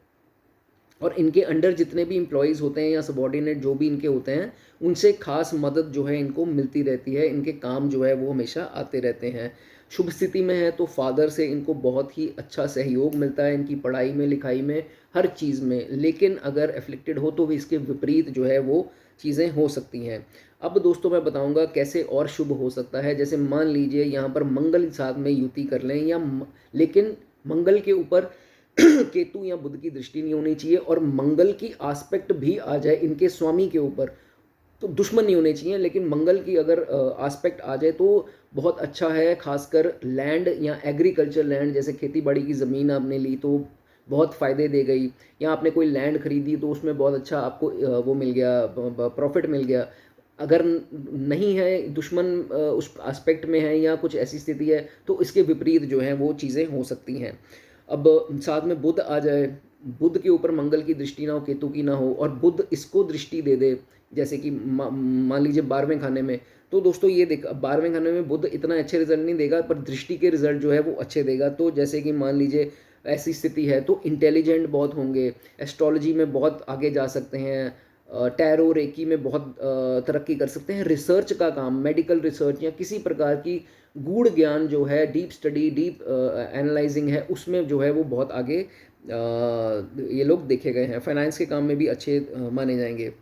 और इनके अंडर जितने भी एम्प्लॉयज़ होते हैं या सबॉर्डिनेट जो भी इनके होते हैं, उनसे खास मदद जो है इनको मिलती रहती है, इनके काम जो है वो हमेशा आते रहते हैं। शुभ स्थिति में है तो फादर से इनको बहुत ही अच्छा सहयोग मिलता है इनकी पढ़ाई में, लिखाई में, हर चीज़ में। लेकिन अगर एफ्लिक्टेड हो तो भी इसके विपरीत जो है वो चीज़ें हो सकती हैं। अब दोस्तों मैं बताऊंगा कैसे और शुभ हो सकता है। जैसे मान लीजिए यहाँ पर मंगल साथ में युति कर लें या लेकिन मंगल के ऊपर केतु या बुध की दृष्टि नहीं होनी चाहिए और मंगल की आस्पेक्ट भी आ जाए इनके स्वामी के ऊपर, तो दुश्मन नहीं होने चाहिए, लेकिन मंगल की अगर आस्पेक्ट आ जाए तो बहुत अच्छा है। खासकर लैंड या एग्रीकल्चर लैंड, जैसे खेती बाड़ी की ज़मीन आपने ली तो बहुत फ़ायदे दे गई, या आपने कोई लैंड खरीदी तो उसमें बहुत अच्छा आपको वो मिल गया, प्रॉफिट मिल गया। अगर नहीं है, दुश्मन उस एस्पेक्ट में है या कुछ ऐसी स्थिति है, तो इसके विपरीत जो है वो चीज़ें हो सकती हैं। अब साथ में बुध आ जाए, बुध के ऊपर मंगल की दृष्टि ना हो, केतु की ना हो, और बुध इसको दृष्टि दे दे, जैसे कि मान लीजिए 12वें खाने में, तो दोस्तों ये देख 12वें खाने में बुध इतना अच्छे रिजल्ट नहीं देगा, पर दृष्टि के रिजल्ट जो है वो अच्छे देगा। तो जैसे कि मान लीजिए ऐसी स्थिति है तो इंटेलिजेंट बहुत होंगे, एस्ट्रोलॉजी में बहुत आगे जा सकते हैं, टैरो रेकी में बहुत तरक्की कर सकते हैं। रिसर्च का काम, मेडिकल रिसर्च या किसी प्रकार की गूढ़ ज्ञान जो है, डीप स्टडी, डीप एनालाइजिंग है, उसमें जो है वो बहुत आगे ये लोग देखे गए हैं। फाइनेंस के काम में भी अच्छे माने जाएंगे।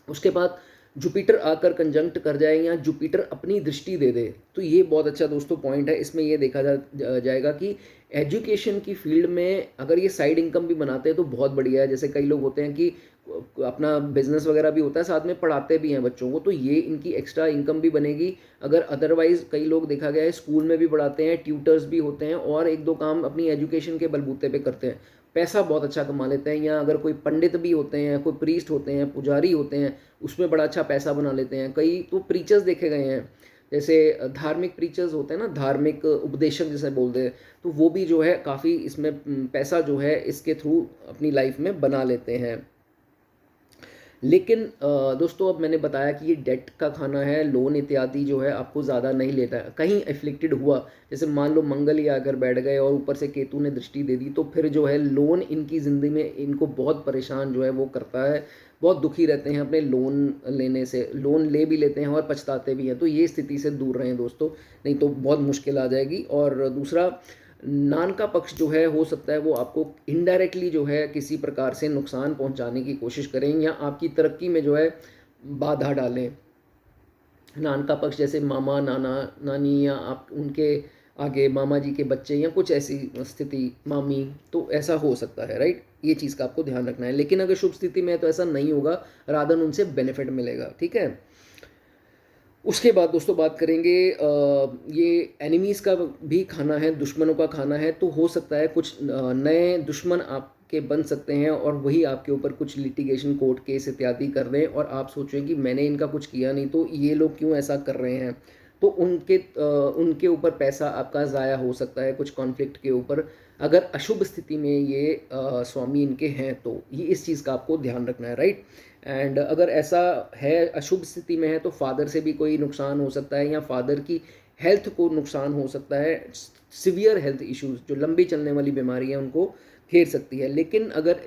उसके बाद जुपिटर आकर कंजंक्ट कर जाए या जुपिटर अपनी दृष्टि दे दे, तो ये बहुत अच्छा दोस्तों पॉइंट है। इसमें ये देखा जाएगा कि एजुकेशन की फील्ड में अगर ये साइड इनकम भी बनाते हैं तो बहुत बढ़िया है। जैसे कई लोग होते हैं कि अपना बिजनेस वगैरह भी होता है, साथ में पढ़ाते भी हैं बच्चों को, तो ये इनकी एक्स्ट्रा इनकम भी बनेगी। अगर अदरवाइज कई लोग देखा गया है स्कूल में भी पढ़ाते हैं, ट्यूटर्स भी होते हैं और एक दो काम अपनी एजुकेशन के बलबूते पे करते हैं, पैसा बहुत अच्छा कमा लेते हैं। या अगर कोई पंडित भी होते हैं, कोई प्रीस्ट होते हैं, पुजारी होते हैं, उसमें बड़ा अच्छा पैसा बना लेते हैं। कई तो प्रीचर्स देखे गए हैं, जैसे धार्मिक प्रीचर्स होते हैं ना, धार्मिक उपदेशक जैसे बोलते हैं, तो वो भी जो है काफ़ी इसमें पैसा जो है इसके थ्रू अपनी लाइफ में बना लेते हैं। लेकिन दोस्तों अब मैंने बताया कि ये डेट का खाना है, लोन इत्यादि जो है आपको ज़्यादा नहीं लेता है। कहीं एफ्लिक्टेड हुआ, जैसे मान लो मंगल ही आकर बैठ गए और ऊपर से केतु ने दृष्टि दे दी, तो फिर जो है लोन इनकी ज़िंदगी में इनको बहुत परेशान जो है वो करता है, बहुत दुखी रहते हैं अपने लोन लेने से। लोन ले भी लेते हैं और पछताते भी हैं, तो ये स्थिति से दूर रहें दोस्तों, नहीं तो बहुत मुश्किल आ जाएगी। और दूसरा, नान का पक्ष जो है हो सकता है वो आपको इनडायरेक्टली जो है किसी प्रकार से नुकसान पहुंचाने की कोशिश करें या आपकी तरक्की में जो है बाधा डालें। नान का पक्ष जैसे मामा, नाना, नानी, या आप उनके आगे मामा जी के बच्चे या कुछ ऐसी स्थिति, मामी, तो ऐसा हो सकता है, राइट। ये चीज़ का आपको ध्यान रखना है। लेकिन अगर शुभ स्थिति में है तो ऐसा नहीं होगा, रादन उनसे बेनिफिट मिलेगा, ठीक है। उसके बाद दोस्तों बात करेंगे, ये एनिमीज़ का भी खाना है, दुश्मनों का खाना है, तो हो सकता है कुछ नए दुश्मन आपके बन सकते हैं और वही आपके ऊपर कुछ लिटिगेशन, कोर्ट केस इत्यादि कर रहे हैं और आप सोचें कि मैंने इनका कुछ किया नहीं तो ये लोग क्यों ऐसा कर रहे हैं, तो उनके ऊपर पैसा आपका ज़ाया हो सकता है कुछ कॉन्फ्लिक्ट के ऊपर। अगर अशुभ स्थिति में ये स्वामी इनके हैं तो ये इस चीज़ का आपको ध्यान रखना है, राइट। एंड अगर ऐसा है, अशुभ स्थिति में है, तो फादर से भी कोई नुकसान हो सकता है या फादर की हेल्थ को नुकसान हो सकता है। सिवियर हेल्थ इश्यूज, जो लंबी चलने वाली बीमारी है, उनको घेर सकती है। लेकिन अगर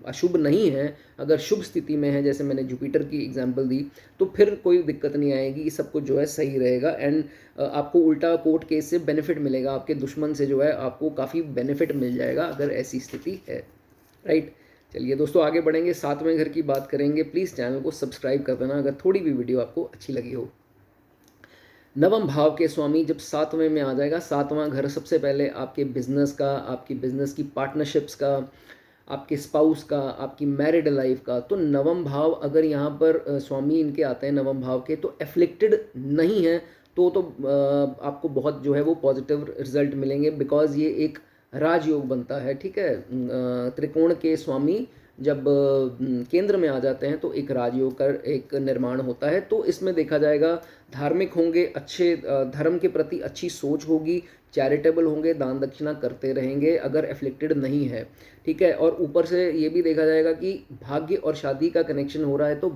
अशुभ नहीं है, अगर शुभ स्थिति में है, जैसे मैंने जुपिटर की एग्जांपल दी, तो फिर कोई दिक्कत नहीं आएगी, सब कुछ जो है सही रहेगा। एंड आपको उल्टा कोर्ट केस से बेनिफिट मिलेगा, आपके दुश्मन से जो है आपको काफ़ी बेनिफिट मिल जाएगा अगर ऐसी स्थिति है, राइट। चलिए दोस्तों, आगे बढ़ेंगे, 7वें घर की बात करेंगे। प्लीज़ चैनल को सब्सक्राइब कर देना अगर थोड़ी भी वीडियो आपको अच्छी लगी हो। नवम भाव के स्वामी जब 7वें में आ जाएगा, 7वां घर सबसे पहले आपके बिजनेस का, आपकी बिजनेस की पार्टनरशिप्स का, आपके स्पाउस का, आपकी मैरिड लाइफ का। तो नवम भाव अगर यहाँ पर स्वामी इनके आते हैं नवम भाव के, तो एफ्लिक्टेड नहीं है, तो आपको बहुत जो है वो पॉजिटिव रिजल्ट मिलेंगे, बिकॉज ये एक राजयोग बनता है, ठीक है। त्रिकोण के स्वामी जब केंद्र में आ जाते हैं तो एक राजयोग का एक निर्माण होता है। तो इसमें देखा जाएगा धार्मिक होंगे, अच्छे धर्म के प्रति अच्छी सोच होगी, चैरिटेबल होंगे, दान दक्षिणा करते रहेंगे अगर एफ्लिक्टेड नहीं है, ठीक है। और ऊपर से ये भी देखा जाएगा कि भाग्य और शादी का कनेक्शन हो रहा है, तो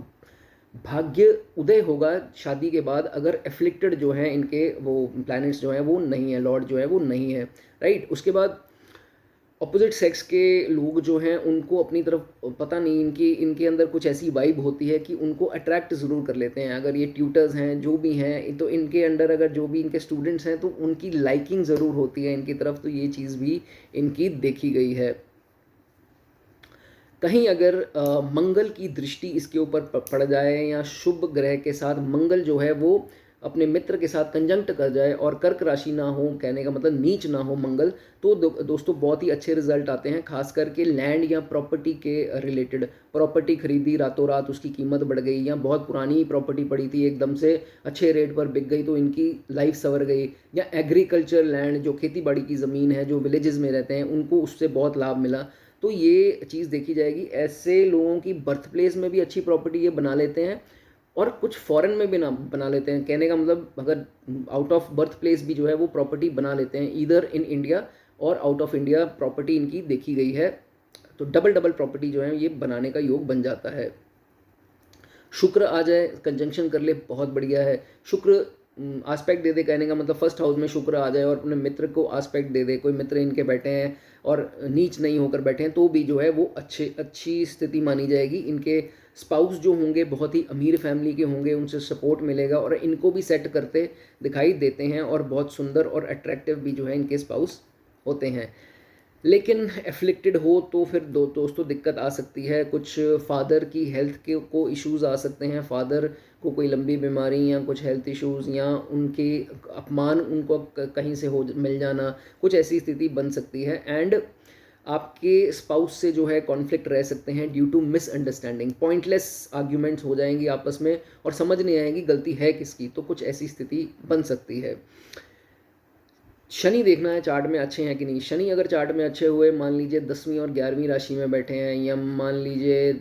भाग्य उदय होगा शादी के बाद अगर एफ्लिक्टेड जो है इनके वो प्लैनेट्स जो हैं वो नहीं है, लॉर्ड जो है वो नहीं है, राइट। उसके बाद ऑपोजिट सेक्स के लोग जो हैं उनको अपनी तरफ, पता नहीं इनके अंदर कुछ ऐसी वाइब होती है कि उनको अट्रैक्ट ज़रूर कर लेते हैं। अगर ये ट्यूटर्स हैं, जो भी हैं, तो इनके अंडर अगर जो भी इनके स्टूडेंट्स हैं, तो उनकी लाइकिंग ज़रूर होती है इनकी तरफ। तो ये चीज़ भी इनकी देखी गई है। कहीं अगर मंगल की दृष्टि इसके ऊपर पड़ जाए या शुभ ग्रह के साथ मंगल जो है वो अपने मित्र के साथ कंजंक्ट कर जाए और कर्क राशि ना हो, कहने का मतलब नीच ना हो मंगल, तो दोस्तों बहुत ही अच्छे रिजल्ट आते हैं। खास करके लैंड या प्रॉपर्टी के रिलेटेड, प्रॉपर्टी खरीदी, रातों रात उसकी कीमत बढ़ गई, या बहुत पुरानी प्रॉपर्टी पड़ी थी एकदम से अच्छे रेट पर बिक गई, तो इनकी लाइफ संवर गई। या एग्रीकल्चर लैंड, जो खेती बाड़ी की ज़मीन है, जो विलेजेस में रहते हैं, उनको उससे बहुत लाभ मिला, तो ये चीज़ देखी जाएगी। ऐसे लोगों की बर्थ प्लेस में भी अच्छी प्रॉपर्टी ये बना लेते हैं और कुछ फॉरेन में भी ना बना लेते हैं। कहने का मतलब अगर आउट ऑफ बर्थ प्लेस भी जो है वो प्रॉपर्टी बना लेते हैं, इधर इन इंडिया और आउट ऑफ इंडिया प्रॉपर्टी इनकी देखी गई है। तो डबल डबल प्रॉपर्टी जो है ये बनाने का योग बन जाता है। शुक्र आ जाए, कंजंक्शन कर ले, बहुत बढ़िया है। शुक्र आस्पेक्ट दे दे, कहने का मतलब फर्स्ट हाउस में शुक्र आ जाए और अपने मित्र को आस्पेक्ट दे दे, कोई मित्र इनके बैठे हैं और नीच नहीं होकर बैठे हैं, तो भी जो है वो अच्छी स्थिति मानी जाएगी। इनके स्पाउस जो होंगे बहुत ही अमीर फैमिली के होंगे, उनसे सपोर्ट मिलेगा और इनको भी सेट करते दिखाई देते हैं, और बहुत सुंदर और अट्रैक्टिव भी जो है इनके स्पाउस होते हैं। लेकिन एफ्लिक्टेड हो तो फिर दोस्तों दिक्कत आ सकती है। कुछ फादर की हेल्थ के को इश्यूज़ आ सकते हैं, फादर को कोई लंबी बीमारी या कुछ हेल्थ इश्यूज़ या उनके अपमान उनको कहीं से हो मिल जाना, कुछ ऐसी स्थिति बन सकती है। एंड आपके स्पाउस से जो है कॉन्फ्लिक्ट रह सकते हैं due to misunderstanding, pointless arguments हो जाएंगी आपस में और समझ नहीं आएगी गलती है किसकी, तो कुछ ऐसी स्थिति बन सकती है। शनि देखना है चार्ट में अच्छे हैं कि नहीं। शनि अगर चार्ट में अच्छे हुए, मान लीजिए 10वीं और 11वीं राशि में बैठे हैं, या मान लीजिए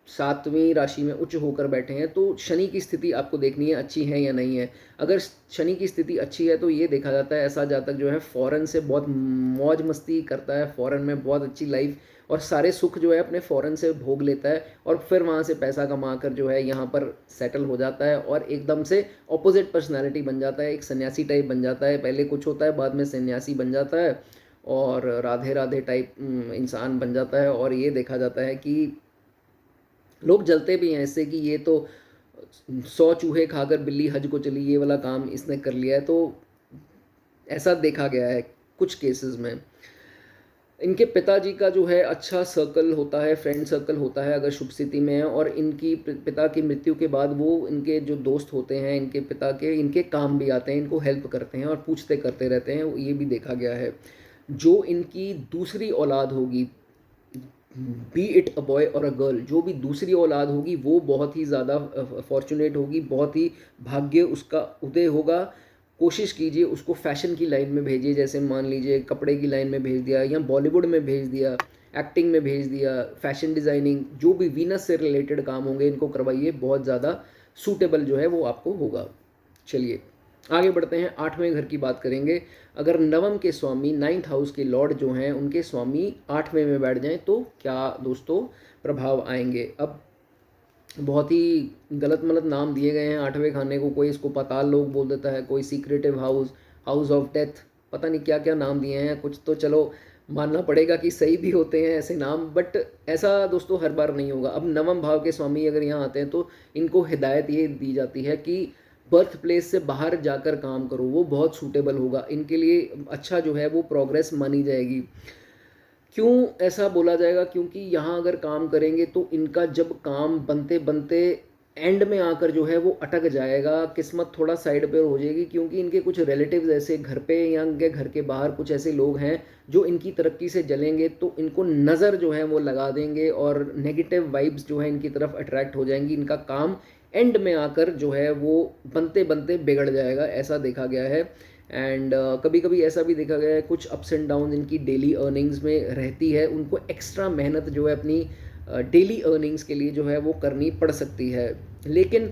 7वीं राशि में उच्च होकर बैठे हैं, तो शनि की स्थिति आपको देखनी है अच्छी है या नहीं है। अगर शनि की स्थिति अच्छी है तो ये देखा जाता है ऐसा जातक जो है फॉरेन से बहुत मौज मस्ती करता है, फॉरेन में बहुत अच्छी लाइफ और सारे सुख जो है अपने फॉरेन से भोग लेता है, और फिर वहाँ से पैसा कमा कर जो है यहाँ पर सेटल हो जाता है और एकदम से ऑपोजिट पर्सनालिटी बन जाता है, एक सन्यासी टाइप बन जाता है। पहले कुछ होता है, बाद में सन्यासी बन जाता है और राधे राधे टाइप इंसान बन जाता है। और ये देखा जाता है कि लोग जलते भी हैं इससे कि ये तो 100 चूहे खाकर बिल्ली हज को चली, ये वाला काम इसने कर लिया है। तो ऐसा देखा गया है कुछ केसेस में। इनके पिताजी का जो है अच्छा सर्कल होता है, फ्रेंड सर्कल होता है अगर शुभ स्थिति में है, और इनकी पिता की मृत्यु के बाद वो इनके जो दोस्त होते हैं इनके पिता के, इनके काम भी आते हैं, इनको हेल्प करते हैं और पूछते करते रहते हैं, ये भी देखा गया है। जो इनकी दूसरी औलाद होगी, बी इट अ बॉय और अ गर्ल, जो भी दूसरी औलाद होगी वो बहुत ही ज़्यादा फॉर्चुनेट होगी, बहुत ही भाग्य उसका उदय होगा। कोशिश कीजिए उसको फैशन की लाइन में भेजिए, जैसे मान लीजिए कपड़े की लाइन में भेज दिया या बॉलीवुड में भेज दिया, एक्टिंग में भेज दिया, फैशन डिज़ाइनिंग, जो भी वीनस से रिलेटेड काम होंगे इनको करवाइए, बहुत ज़्यादा सूटेबल जो है वो आपको होगा। चलिए आगे बढ़ते हैं, 8वें घर की बात करेंगे। अगर नवम के स्वामी, 9th हाउस के लॉर्ड जो हैं, उनके स्वामी 8वें में बैठ जाएँ तो क्या दोस्तों प्रभाव आएंगे। अब बहुत ही गलत मलत नाम दिए गए हैं 8वें खाने को, कोई इसको पाताल लोक बोल देता है, कोई secretive house, house of death, पता नहीं क्या क्या नाम दिए हैं। कुछ तो चलो मानना पड़ेगा कि सही भी होते हैं ऐसे नाम, बट ऐसा दोस्तों हर बार नहीं होगा। अब नवम भाव के स्वामी अगर यहाँ आते हैं तो इनको हिदायत ये दी जाती है कि बर्थ प्लेस से बाहर जाकर काम करो, वो बहुत सूटेबल होगा इनके लिए, अच्छा जो है वो प्रोग्रेस मानी जाएगी। क्यों ऐसा बोला जाएगा, क्योंकि यहाँ अगर काम करेंगे तो इनका जब काम बनते बनते एंड में आकर जो है वो अटक जाएगा, किस्मत थोड़ा साइड पे हो जाएगी, क्योंकि इनके कुछ रिलेटिव्स ऐसे घर पे या इनके घर के बाहर कुछ ऐसे लोग हैं जो इनकी तरक्की से जलेंगे, तो इनको नज़र जो है वो लगा देंगे और नेगेटिव वाइब्स जो है इनकी तरफ अट्रैक्ट हो जाएंगी। इनका काम एंड में आकर जो है वो बनते बनते बिगड़ जाएगा, ऐसा देखा गया है। एंड कभी कभी ऐसा भी देखा गया है, कुछ अप्स एंड डाउन इनकी डेली अर्निंग्स में रहती है, उनको एक्स्ट्रा मेहनत जो है अपनी डेली अर्निंग्स के लिए जो है वो करनी पड़ सकती है। लेकिन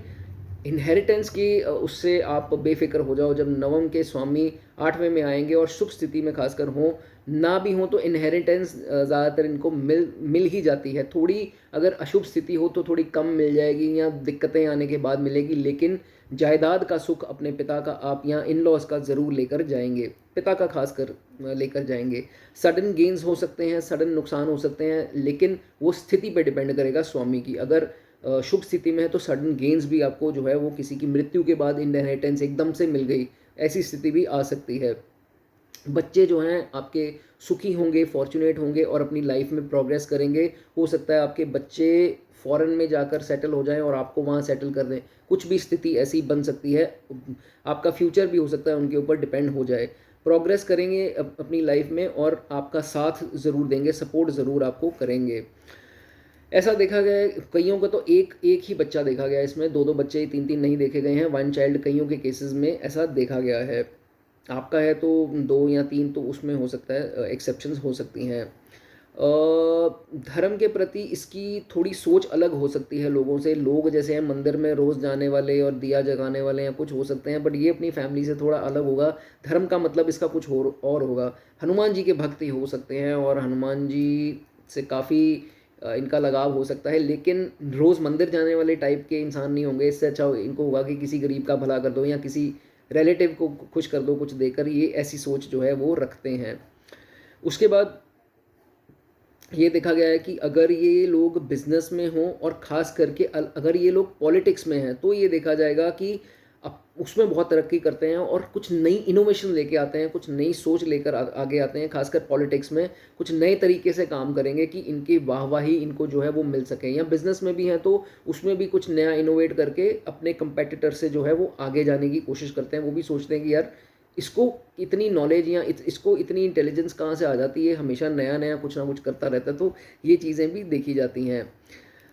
इनहेरिटेंस की उससे आप बेफिक्र हो जाओ। जब नवम के स्वामी 8वें में आएंगे और शुभ स्थिति में खासकर हों, ना भी हों, तो इनहेरिटेंस ज़्यादातर इनको मिल ही जाती है। थोड़ी अगर अशुभ स्थिति हो तो थोड़ी कम मिल जाएगी या दिक्कतें आने के बाद मिलेगी, लेकिन जायदाद का सुख अपने पिता का आप यहाँ इन लॉज का ज़रूर लेकर जाएंगे, पिता का खासकर लेकर जाएंगे। सडन गेन्स हो सकते हैं, सडन नुकसान हो सकते हैं, लेकिन वो स्थिति पे डिपेंड करेगा स्वामी की। अगर शुभ स्थिति में है तो सडन गेन्स भी आपको जो है वो किसी की मृत्यु के बाद इनहेरिटेंस एकदम से मिल गई, ऐसी स्थिति भी आ सकती है। बच्चे जो हैं आपके सुखी होंगे, फॉर्चुनेट होंगे और अपनी लाइफ में प्रोग्रेस करेंगे। हो सकता है आपके बच्चे फॉरेन में जाकर सेटल हो जाएं और आपको वहाँ सेटल कर दें, कुछ भी स्थिति ऐसी बन सकती है। आपका फ्यूचर भी हो सकता है उनके ऊपर डिपेंड हो जाए। प्रोग्रेस करेंगे अपनी लाइफ में और आपका साथ ज़रूर देंगे, सपोर्ट ज़रूर आपको करेंगे। ऐसा देखा गया है, कईयों का तो एक एक ही बच्चा देखा गया है, इसमें दो दो बच्चे, तीन तीन नहीं देखे गए हैं। वन चाइल्ड कईयों के केसेस में ऐसा देखा गया है। आपका है तो दो या तीन तो उसमें हो सकता है, एक्सेप्शंस हो सकती हैं। धर्म के प्रति इसकी थोड़ी सोच अलग हो सकती है लोगों से। लोग जैसे हैं मंदिर में रोज़ जाने वाले और दिया जगाने वाले या कुछ हो सकते हैं, बट ये अपनी फैमिली से थोड़ा अलग होगा। धर्म का मतलब इसका कुछ और होगा। हनुमान जी के भक्त ही हो सकते हैं और हनुमान जी से काफ़ी इनका लगाव हो सकता है, लेकिन रोज़ मंदिर जाने वाले टाइप के इंसान नहीं होंगे। इससे अच्छा इनको होगा कि किसी गरीब का भला कर दो या किसी रिलेटिव को खुश कर दो कुछ देकर, ये ऐसी सोच जो है वो रखते हैं। उसके बाद ये देखा गया है कि अगर ये लोग बिजनेस में हों और ख़ास करके अगर ये लोग पॉलिटिक्स में हैं, तो ये देखा जाएगा कि अब उसमें बहुत तरक्की करते हैं और कुछ नई इनोवेशन लेके आते हैं, कुछ नई सोच लेकर आगे आते हैं। खासकर पॉलिटिक्स में कुछ नए तरीके से काम करेंगे कि इनकी वाहवाही इनको जो है वो मिल सके। या बिजनेस में भी हैं तो उसमें भी कुछ नया इनोवेट करके अपने कंपेटिटर से जो है वो आगे जाने की कोशिश करते हैं। वो भी सोचते हैं कि यार इसको इतनी नॉलेज या इसको इतनी इंटेलिजेंस कहाँ से आ जाती है, हमेशा नया नया कुछ ना कुछ करता रहता है। तो ये चीज़ें भी देखी जाती हैं।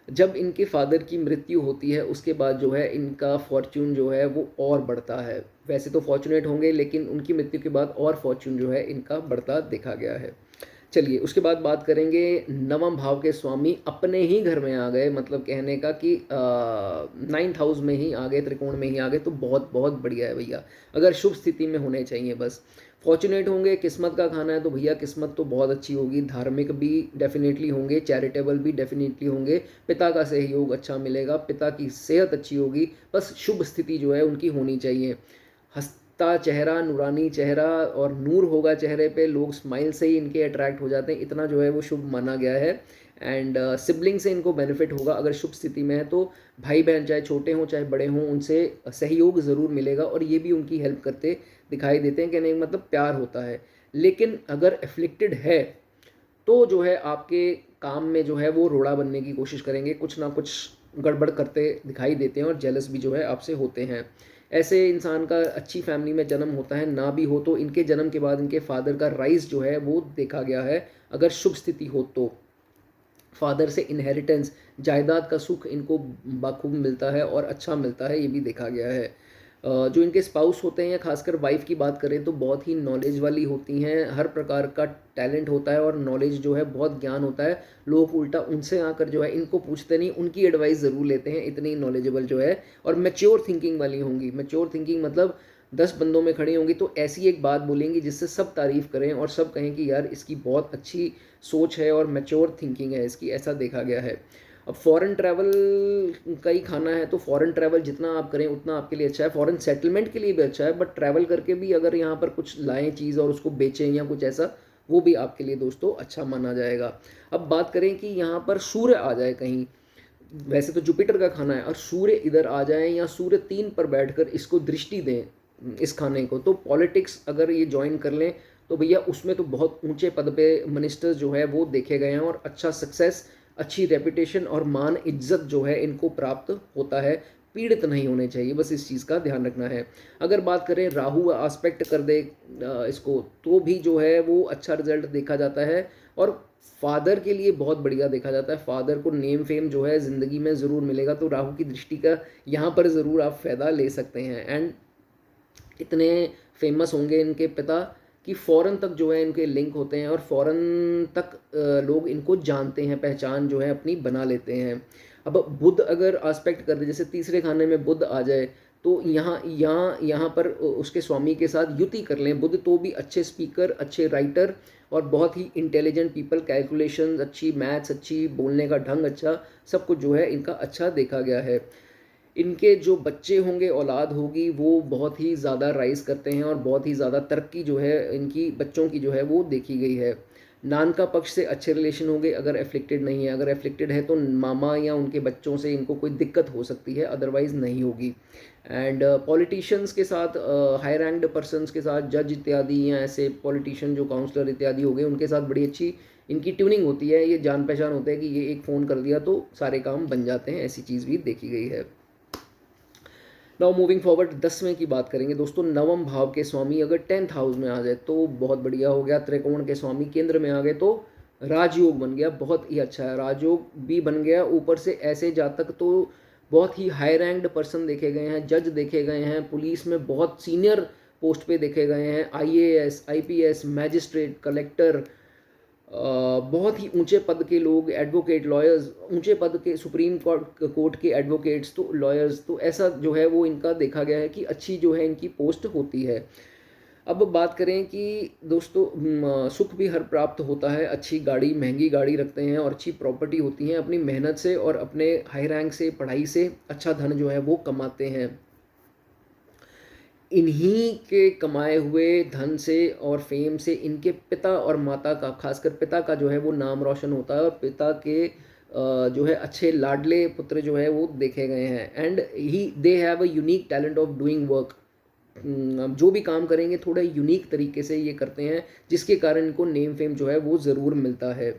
जब इनके फादर की मृत्यु होती है उसके बाद जो है इनका फॉर्च्यून जो है वो और बढ़ता है। वैसे तो फॉर्चुनेट होंगे, लेकिन उनकी मृत्यु के बाद और फॉर्च्यून जो है इनका बढ़ता देखा गया है। चलिए उसके बाद बात करेंगे, नवम भाव के स्वामी अपने ही घर में आ गए, मतलब कहने का कि 9th हाउस में ही आ गए, त्रिकोण में ही आ गए, तो बहुत बहुत बढ़िया है भैया। अगर शुभ स्थिति में होने चाहिए, बस फॉर्चुनेट होंगे, किस्मत का खाना है तो भैया किस्मत तो बहुत अच्छी होगी। धार्मिक भी डेफिनेटली होंगे, चैरिटेबल भी डेफिनेटली होंगे, पिता का सहयोग अच्छा मिलेगा, पिता की सेहत अच्छी होगी, बस शुभ स्थिति जो है उनकी होनी चाहिए। हंसता चेहरा, नूरानी चेहरा और नूर होगा चेहरे पे, लोग स्माइल से ही इनके अट्रैक्ट हो जाते हैं, इतना जो है वो शुभ माना गया है। एंड सिबलिंग से इनको बेनिफिट होगा अगर शुभ स्थिति में है तो। भाई बहन चाहे छोटे हों चाहे बड़े हों, उनसे सहयोग ज़रूर मिलेगा और ये भी उनकी हेल्प करते दिखाई देते हैं, कहने का मतलब प्यार होता है। लेकिन अगर एफ्लिक्टेड है तो जो है आपके काम में जो है वो रोड़ा बनने की कोशिश करेंगे, कुछ ना कुछ गड़बड़ करते दिखाई देते हैं और जेलस भी जो है आपसे होते हैं। ऐसे इंसान का अच्छी फैमिली में जन्म होता है, ना भी हो तो इनके जन्म के बाद इनके फादर का राइज जो है वो देखा गया है। अगर शुभ स्थिति हो तो फादर से इनहेरिटेंस, जायदाद का सुख इनको बाखूब मिलता है और अच्छा मिलता है, ये भी देखा गया है। जो इनके स्पाउस होते हैं या खासकर वाइफ की बात करें तो बहुत ही नॉलेज वाली होती हैं, हर प्रकार का टैलेंट होता है और नॉलेज जो है बहुत ज्ञान होता है। लोग उल्टा उनसे आकर जो है इनको पूछते नहीं, उनकी एडवाइस ज़रूर लेते हैं, इतनी नॉलेजेबल जो है। और मैच्योर थिंकिंग वाली होंगी। मैच्योर थिंकिंग मतलब 10 बंदों में खड़ी होंगी तो ऐसी एक बात बोलेंगी जिससे सब तारीफ़ करें और सब कहें कि यार इसकी बहुत अच्छी सोच है और मैच्योर थिंकिंग है इसकी, ऐसा देखा गया है। अब फ़ॉरेन ट्रैवल का ही खाना है तो फ़ॉरेन ट्रैवल जितना आप करें उतना आपके लिए अच्छा है, फ़ॉरेन सेटलमेंट के लिए भी अच्छा है, बट ट्रैवल करके भी अगर यहाँ पर कुछ लाएँ चीज़ और उसको बेचें या कुछ ऐसा, वो भी आपके लिए दोस्तों अच्छा माना जाएगा। अब बात करें कि यहाँ पर सूर्य आ जाए कहीं, वैसे तो जुपिटर का खाना है और सूर्य इधर आ जाए या सूर्य 3 पर बैठकर इसको दृष्टि दें इस खाने को, तो पॉलिटिक्स अगर ये ज्वाइन कर लें तो भैया उसमें तो बहुत ऊंचे पद पे मिनिस्टर्स जो है वो देखे गए हैं और अच्छा सक्सेस, अच्छी रेपुटेशन और मान इज्जत जो है इनको प्राप्त होता है। पीड़ित नहीं होने चाहिए, बस इस चीज़ का ध्यान रखना है। अगर बात करें राहु आस्पेक्ट कर दे इसको, तो भी जो है वो अच्छा रिजल्ट देखा जाता है और फादर के लिए बहुत बढ़िया देखा जाता है। फादर को नेम फेम जो है ज़िंदगी में ज़रूर मिलेगा, तो राहु की दृष्टि का यहाँ पर ज़रूर आप फ़ायदा ले सकते हैं। एंड इतने फेमस होंगे इनके पिता कि फ़ॉरेन तक जो है इनके लिंक होते हैं और फ़ॉरेन तक लोग इनको जानते हैं, पहचान जो है अपनी बना लेते हैं। अब बुध अगर आस्पेक्ट कर दे, जैसे तीसरे खाने में बुध आ जाए, तो यहाँ पर उसके स्वामी के साथ युति कर लें बुध, तो भी अच्छे स्पीकर, अच्छे राइटर और बहुत ही इंटेलिजेंट पीपल, कैलकुलेशंस अच्छी, मैथ्स अच्छी, बोलने का ढंग अच्छा, सब कुछ जो है इनका अच्छा देखा गया है। इनके जो बच्चे होंगे, औलाद होगी, वो बहुत ही ज़्यादा राइज करते हैं और बहुत ही ज़्यादा तरक्की जो है इनकी बच्चों की जो है वो देखी गई है। नानका पक्ष से अच्छे रिलेशन होंगे अगर एफ्लिक्टेड नहीं है, अगर एफ्लिक्टेड है तो मामा या उनके बच्चों से इनको कोई दिक्कत हो सकती है, अदरवाइज़ नहीं होगी। एंड पॉलिटिशियंस के साथ, हाई रैंक्ड पर्सनस के साथ, जज इत्यादि या ऐसे पॉलिटिशियन जो काउंसलर इत्यादि हो गए, उनके साथ बड़ी अच्छी इनकी ट्यूनिंग होती है। ये जान पहचान होता है कि ये एक फ़ोन कर दिया तो सारे काम बन जाते हैं, ऐसी चीज़ भी देखी गई है। नाउ मूविंग फॉरवर्ड 10वें की बात करेंगे दोस्तों। नवम भाव के स्वामी अगर 10th हाउस में आ जाए तो बहुत बढ़िया हो गया। त्रिकोण के स्वामी केंद्र में आ गए तो राजयोग बन गया, बहुत ही अच्छा है। राजयोग भी बन गया, ऊपर से ऐसे जातक तो बहुत ही हाई रैंक्ड पर्सन देखे गए हैं, जज देखे गए हैं, पुलिस में बहुत सीनियर पोस्ट पे देखे गए हैं, आईएएस, आईपीएस, मैजिस्ट्रेट, कलेक्टर, बहुत ही ऊंचे पद के लोग, एडवोकेट, लॉयर्स, ऊंचे पद के सुप्रीम कोर्ट के एडवोकेट्स, तो लॉयर्स, तो ऐसा जो है वो इनका देखा गया है कि अच्छी जो है इनकी पोस्ट होती है। अब बात करें कि दोस्तों सुख भी हर प्राप्त होता है, अच्छी गाड़ी, महंगी गाड़ी रखते हैं और अच्छी प्रॉपर्टी होती है, अपनी मेहनत से और अपने हाई रैंक से, पढ़ाई से अच्छा धन जो है वो कमाते हैं। इन्हीं के कमाए हुए धन से और फेम से इनके पिता और माता का, खासकर पिता का जो है वो नाम रोशन होता है और पिता के जो है अच्छे लाडले पुत्र जो है वो देखे गए हैं। And he they have a unique talent of doing work. जो भी काम करेंगे थोड़ा यूनिक तरीके से ये करते हैं, जिसके कारण इनको नेम फेम जो है वो ज़रूर मिलता है।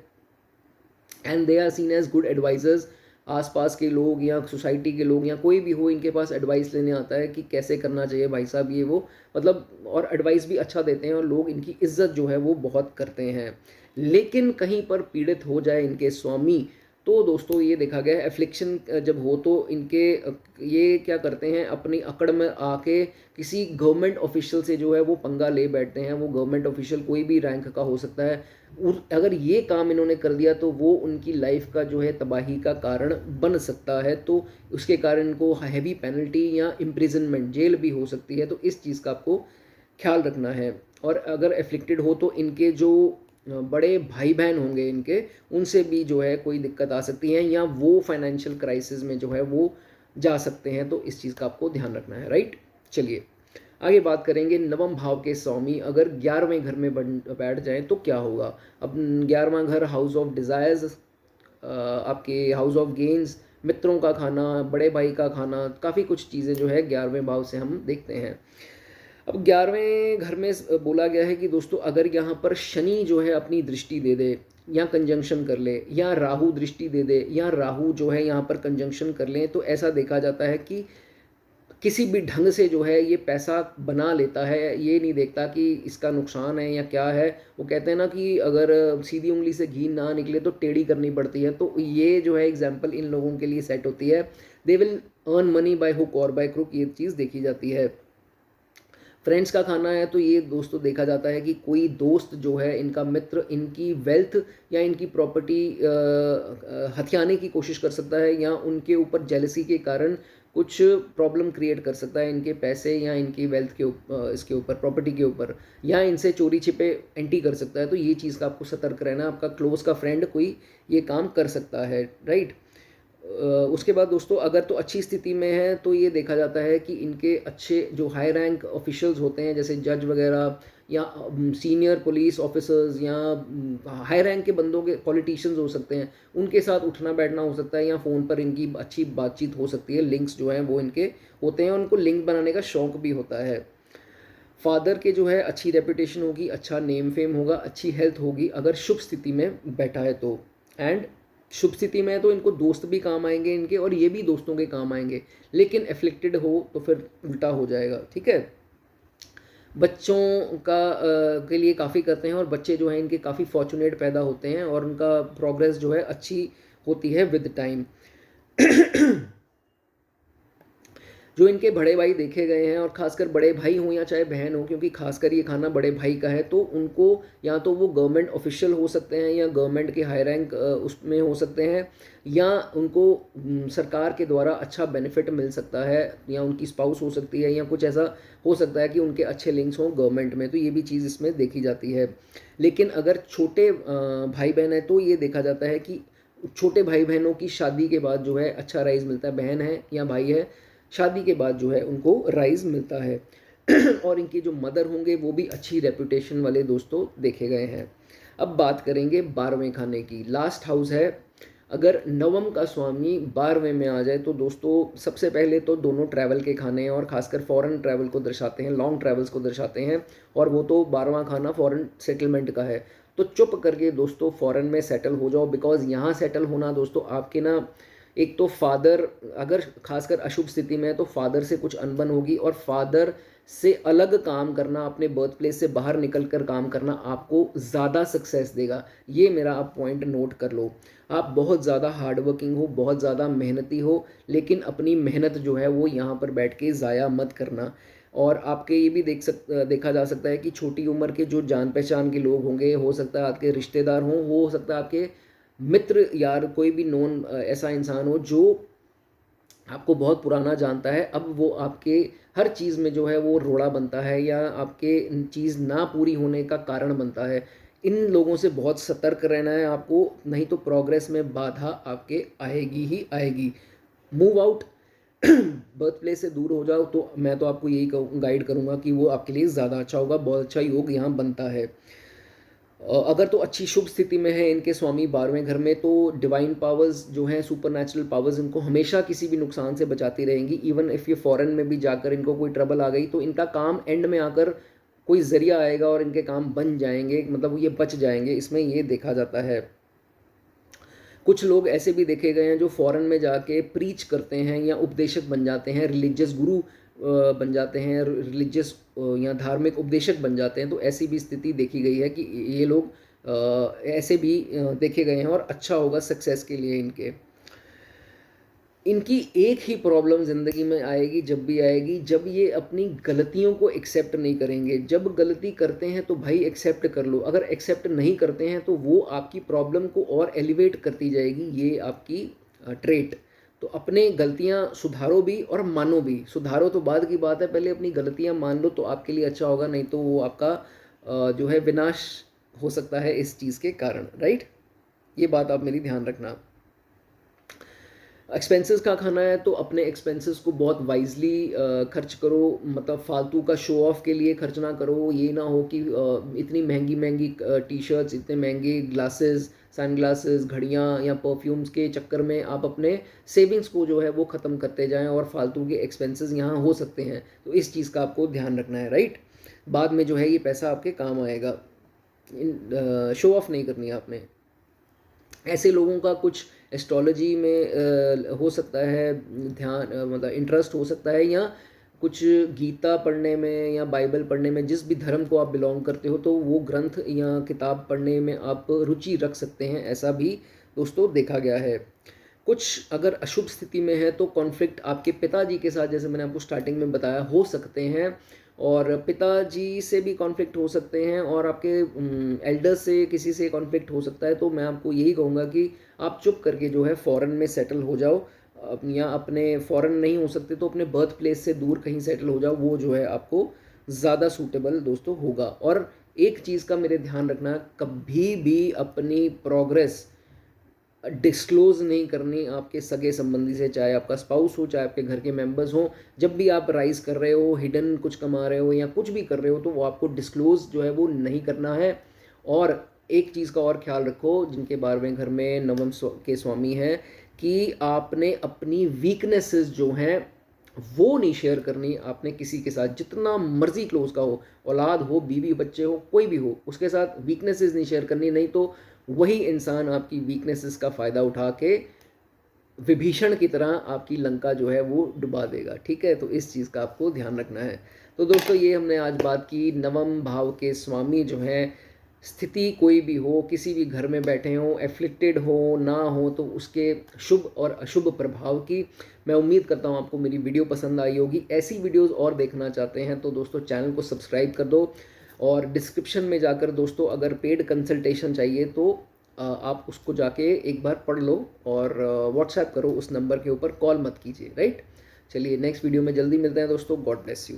And they are seen as good advisers. आसपास के लोग या सोसाइटी के लोग या कोई भी हो, इनके पास एडवाइस लेने आता है कि कैसे करना चाहिए भाई साहब, ये वो मतलब, और एडवाइस भी अच्छा देते हैं और लोग इनकी इज्जत जो है वो बहुत करते हैं। लेकिन कहीं पर पीड़ित हो जाए इनके स्वामी, तो दोस्तों ये देखा गया है एफ्लिक्शन जब हो तो इनके ये क्या करते हैं, अपनी अकड़ में आके किसी गवर्नमेंट ऑफिशियल से जो है वो पंगा ले बैठते हैं। वो गवर्नमेंट ऑफिशियल कोई भी रैंक का हो सकता है, अगर ये काम इन्होंने कर दिया तो वो उनकी लाइफ का जो है तबाही का कारण बन सकता है, तो उसके कारण इनको हैवी पेनल्टी या इम्प्रिजनमेंट, जेल भी हो सकती है। तो इस चीज़ का आपको ख्याल रखना है। और अगर एफ्लिक्टेड हो तो इनके जो बड़े भाई बहन होंगे इनके, उनसे भी जो है कोई दिक्कत आ सकती है या वो फाइनेंशियल क्राइसिस में जो है वो जा सकते हैं। तो इस चीज़ का आपको ध्यान रखना है, राइट। चलिए आगे बात करेंगे। नवम भाव के स्वामी अगर 11वें घर में बैठ जाएं तो क्या होगा। अब 11वां घर हाउस ऑफ डिज़ायर्स, आपके हाउस ऑफ गेन्स, मित्रों का खाना, बड़े भाई का खाना, काफ़ी कुछ चीज़ें जो है 11वें भाव से हम देखते हैं। अब 11वें घर में बोला गया है कि दोस्तों अगर यहाँ पर शनि जो है अपनी दृष्टि दे दे या कंजंक्शन कर ले, या राहु दृष्टि दे दे, या राहु जो है यहाँ पर कंजंक्शन कर लें, तो ऐसा देखा जाता है कि किसी भी ढंग से जो है ये पैसा बना लेता है। ये नहीं देखता कि इसका नुकसान है या क्या है। वो कहते हैं ना कि अगर सीधी उंगली से घी ना निकले तो टेढ़ी करनी पड़ती है। तो ये जो है एग्जाम्पल इन लोगों के लिए सेट होती है। They will earn money by hook और बाय क्रुक, ये चीज़ देखी जाती है। फ्रेंड्स का खाना है तो ये दोस्तों देखा जाता है कि कोई दोस्त जो है इनका मित्र इनकी वेल्थ या इनकी प्रॉपर्टी हथियाने की कोशिश कर सकता है, या उनके ऊपर जेलसी के कारण कुछ प्रॉब्लम क्रिएट कर सकता है इनके पैसे या इनकी वेल्थ के इसके ऊपर, प्रॉपर्टी के ऊपर, या इनसे चोरी छिपे एंटी कर सकता है। तो ये चीज़ का आपको सतर्क रहना है। आपका क्लोज का फ्रेंड कोई ये काम कर सकता है, राइट। उसके बाद दोस्तों, अगर तो अच्छी स्थिति में है तो ये देखा जाता है कि इनके अच्छे जो हाई रैंक ऑफिशियल्स होते हैं, जैसे जज वगैरह या सीनियर पुलिस ऑफिसर्स या हाई रैंक के बंदों के, पॉलिटिशियंस हो सकते हैं, उनके साथ उठना बैठना हो सकता है, या फ़ोन पर इनकी अच्छी बातचीत हो सकती है। लिंक्स जो हैं वो इनके होते हैं, उनको लिंक बनाने का शौक भी होता है। फादर के जो है अच्छी रेपुटेशन होगी, अच्छा नेम फेम होगा, अच्छी हेल्थ होगी अगर शुभ स्थिति में बैठा है तो। एंड शुभ स्थिति में है तो इनको दोस्त भी काम आएंगे इनके, और ये भी दोस्तों के काम आएंगे। लेकिन एफ्लिक्टेड हो तो फिर उल्टा हो जाएगा, ठीक है। बच्चों का के लिए काफ़ी करते हैं, और बच्चे जो हैं इनके काफ़ी फॉर्चुनेट पैदा होते हैं, और उनका प्रोग्रेस जो है अच्छी होती है विद टाइम। जो इनके बड़े भाई देखे गए हैं, और खासकर बड़े भाई हों या चाहे बहन हो, क्योंकि खासकर ये खाना बड़े भाई का है, तो उनको या तो वो गवर्नमेंट ऑफिशियल हो सकते हैं, या गवर्नमेंट के हाई रैंक उसमें हो सकते हैं, या उनको सरकार के द्वारा अच्छा बेनिफिट मिल सकता है, या उनकी स्पाउस हो सकती है, या कुछ ऐसा हो सकता है कि उनके अच्छे लिंक्स हों गवर्नमेंट में। तो ये भी चीज़ इसमें देखी जाती है। लेकिन अगर छोटे भाई बहन है तो ये देखा जाता है कि छोटे भाई बहनों की शादी के बाद जो है अच्छा राइज मिलता है। बहन है या भाई है, शादी के बाद जो है उनको राइज मिलता है। और इनके जो मदर होंगे वो भी अच्छी रेपुटेशन वाले दोस्तों देखे गए हैं। अब बात करेंगे 12वें खाने की। लास्ट हाउस है। अगर नवम का स्वामी 12वें में आ जाए तो दोस्तों सबसे पहले तो दोनों ट्रैवल के खाने हैं, और खासकर फॉरेन ट्रैवल को दर्शाते हैं, लॉन्ग ट्रैवल्स को दर्शाते हैं, और वो तो 12वां खाना फॉरेन सेटलमेंट का है। तो चुप करके दोस्तों फॉरेन में सेटल हो जाओ, बिकॉज यहाँ सेटल होना दोस्तों आपके ना, एक तो फादर अगर खासकर अशुभ स्थिति में है तो फादर से कुछ अनबन होगी, और फादर से अलग काम करना, अपने बर्थ प्लेस से बाहर निकल कर काम करना आपको ज़्यादा सक्सेस देगा। ये मेरा आप पॉइंट नोट कर लो। आप बहुत ज़्यादा हार्ड वर्किंग हो, बहुत ज़्यादा मेहनती हो, लेकिन अपनी मेहनत जो है वो यहाँ पर बैठ के ज़ाया मत करना। और आपके ये भी देखा जा सकता है कि छोटी उम्र के जो जान पहचान के लोग होंगे, हो सकता है आपके रिश्तेदार हों, हो सकता है आपके मित्र यार, कोई भी नोन ऐसा इंसान हो जो आपको बहुत पुराना जानता है, अब वो आपके हर चीज़ में जो है वो रोड़ा बनता है, या आपके चीज़ ना पूरी होने का कारण बनता है। इन लोगों से बहुत सतर्क रहना है आपको, नहीं तो प्रोग्रेस में बाधा आपके आएगी ही आएगी। मूव आउट, बर्थ प्लेस से दूर हो जाओ, तो मैं तो आपको यही गाइड करूँगा कि वो आपके लिए ज़्यादा अच्छा होगा। बहुत अच्छा योग यहाँ बनता है। अगर तो अच्छी शुभ स्थिति में है इनके स्वामी 12वें घर में, तो डिवाइन पावर्स जो हैं, सुपर नेचुरल पावर्स, इनको हमेशा किसी भी नुकसान से बचाती रहेंगी। इवन इफ़ ये फॉरेन में भी जाकर इनको कोई ट्रबल आ गई तो इनका काम एंड में आकर कोई ज़रिया आएगा और इनके काम बन जाएंगे, मतलब ये बच जाएंगे, इसमें ये देखा जाता है। कुछ लोग ऐसे भी देखे गए हैं जो फॉरेन में जाके प्रीच करते हैं, या उपदेशक बन जाते हैं, रिलीजियस गुरु बन जाते हैं, रिलीजियस या धार्मिक उपदेशक बन जाते हैं। तो ऐसी भी स्थिति देखी गई है कि ये लोग ऐसे भी देखे गए हैं, और अच्छा होगा सक्सेस के लिए इनके। इनकी एक ही प्रॉब्लम ज़िंदगी में आएगी, जब भी आएगी, जब ये अपनी गलतियों को एक्सेप्ट नहीं करेंगे। जब गलती करते हैं तो भाई एक्सेप्ट कर लो, अगर एक्सेप्ट नहीं करते हैं तो वो आपकी प्रॉब्लम को और एलिवेट करती जाएगी, ये आपकी ट्रेट। तो अपने गलतियां सुधारो भी और मानो भी। सुधारो तो बाद की बात है, पहले अपनी गलतियां मान लो तो आपके लिए अच्छा होगा, नहीं तो वो आपका जो है विनाश हो सकता है इस चीज़ के कारण, राइट। ये बात आप मेरी ध्यान रखना। एक्सपेंसेस का खाना है तो अपने एक्सपेंसेस को बहुत वाइजली खर्च करो, मतलब फालतू का शो ऑफ के लिए खर्च ना करो। ये ना हो कि इतनी महंगी महंगी टी शर्ट्स, इतने महंगे ग्लासेस, सन ग्लासेस, घड़ियाँ या परफ्यूम्स के चक्कर में आप अपने सेविंग्स को जो है वो ख़त्म करते जाएं, और फालतू के एक्सपेंसेस यहाँ हो सकते हैं। तो इस चीज़ का आपको ध्यान रखना है, राइट। बाद में जो है ये पैसा आपके काम आएगा। शो ऑफ नहीं करनी है आपने। ऐसे लोगों का कुछ एस्ट्रोलॉजी में हो सकता है ध्यान, मतलब इंटरेस्ट हो सकता है, या कुछ गीता पढ़ने में या बाइबल पढ़ने में, जिस भी धर्म को आप बिलोंग करते हो तो वो ग्रंथ या किताब पढ़ने में आप रुचि रख सकते हैं, ऐसा भी दोस्तों देखा गया है। कुछ अगर अशुभ स्थिति में है तो कॉन्फ्लिक्ट आपके पिताजी के साथ, जैसे मैंने आपको स्टार्टिंग में बताया, हो सकते हैं, और पिताजी से भी कॉन्फ्लिक्ट हो सकते हैं, और आपके एल्डर से किसी से कॉन्फ्लिक्ट हो सकता है। तो मैं आपको यही कहूँगा कि आप चुप करके जो है फॉरेन में सेटल हो जाओ, या अपने फॉरेन नहीं हो सकते तो अपने बर्थ प्लेस से दूर कहीं सेटल हो जाओ, वो जो है आपको ज़्यादा सूटेबल दोस्तों होगा। और एक चीज़ का मेरे ध्यान रखना, कभी भी अपनी प्रोग्रेस डिस्क्लोज नहीं करनी आपके सगे संबंधी से, चाहे आपका स्पाउस हो चाहे आपके घर के मेंबर्स हो। जब भी आप राइज कर रहे हो, हिडन कुछ कमा रहे हो या कुछ भी कर रहे हो, तो वो आपको डिस्क्लोज जो है वो नहीं करना है। और एक चीज़ का और ख्याल रखो, जिनके 12वें घर में नवम के स्वामी हैं, कि आपने अपनी वीकनेसेस जो हैं वो नहीं शेयर करनी आपने किसी के साथ, जितना मर्जी क्लोज का हो, औलाद हो, बीवी बच्चे हो, कोई भी हो, उसके साथ वीकनेसेस नहीं शेयर करनी। नहीं तो वही इंसान आपकी वीकनेसेस का फ़ायदा उठा के विभीषण की तरह आपकी लंका जो है वो डुबा देगा। ठीक है, तो इस चीज़ का आपको ध्यान रखना है। तो दोस्तों ये हमने आज बात की नवम भाव के स्वामी जो हैं, स्थिति कोई भी हो, किसी भी घर में बैठे हों, एफ्लिक्टेड हो ना हो, तो उसके शुभ और अशुभ प्रभाव की। मैं उम्मीद करता हूँ आपको मेरी वीडियो पसंद आई होगी। ऐसी वीडियोस और देखना चाहते हैं तो दोस्तों चैनल को सब्सक्राइब कर दो, और डिस्क्रिप्शन में जाकर दोस्तों अगर पेड कंसल्टेशन चाहिए तो आप उसको जाके एक बार पढ़ लो, और व्हाट्सएप करो, उस नंबर के ऊपर कॉल मत कीजिए, राइट। चलिए नेक्स्ट वीडियो में जल्दी मिलते हैं दोस्तों। God bless you.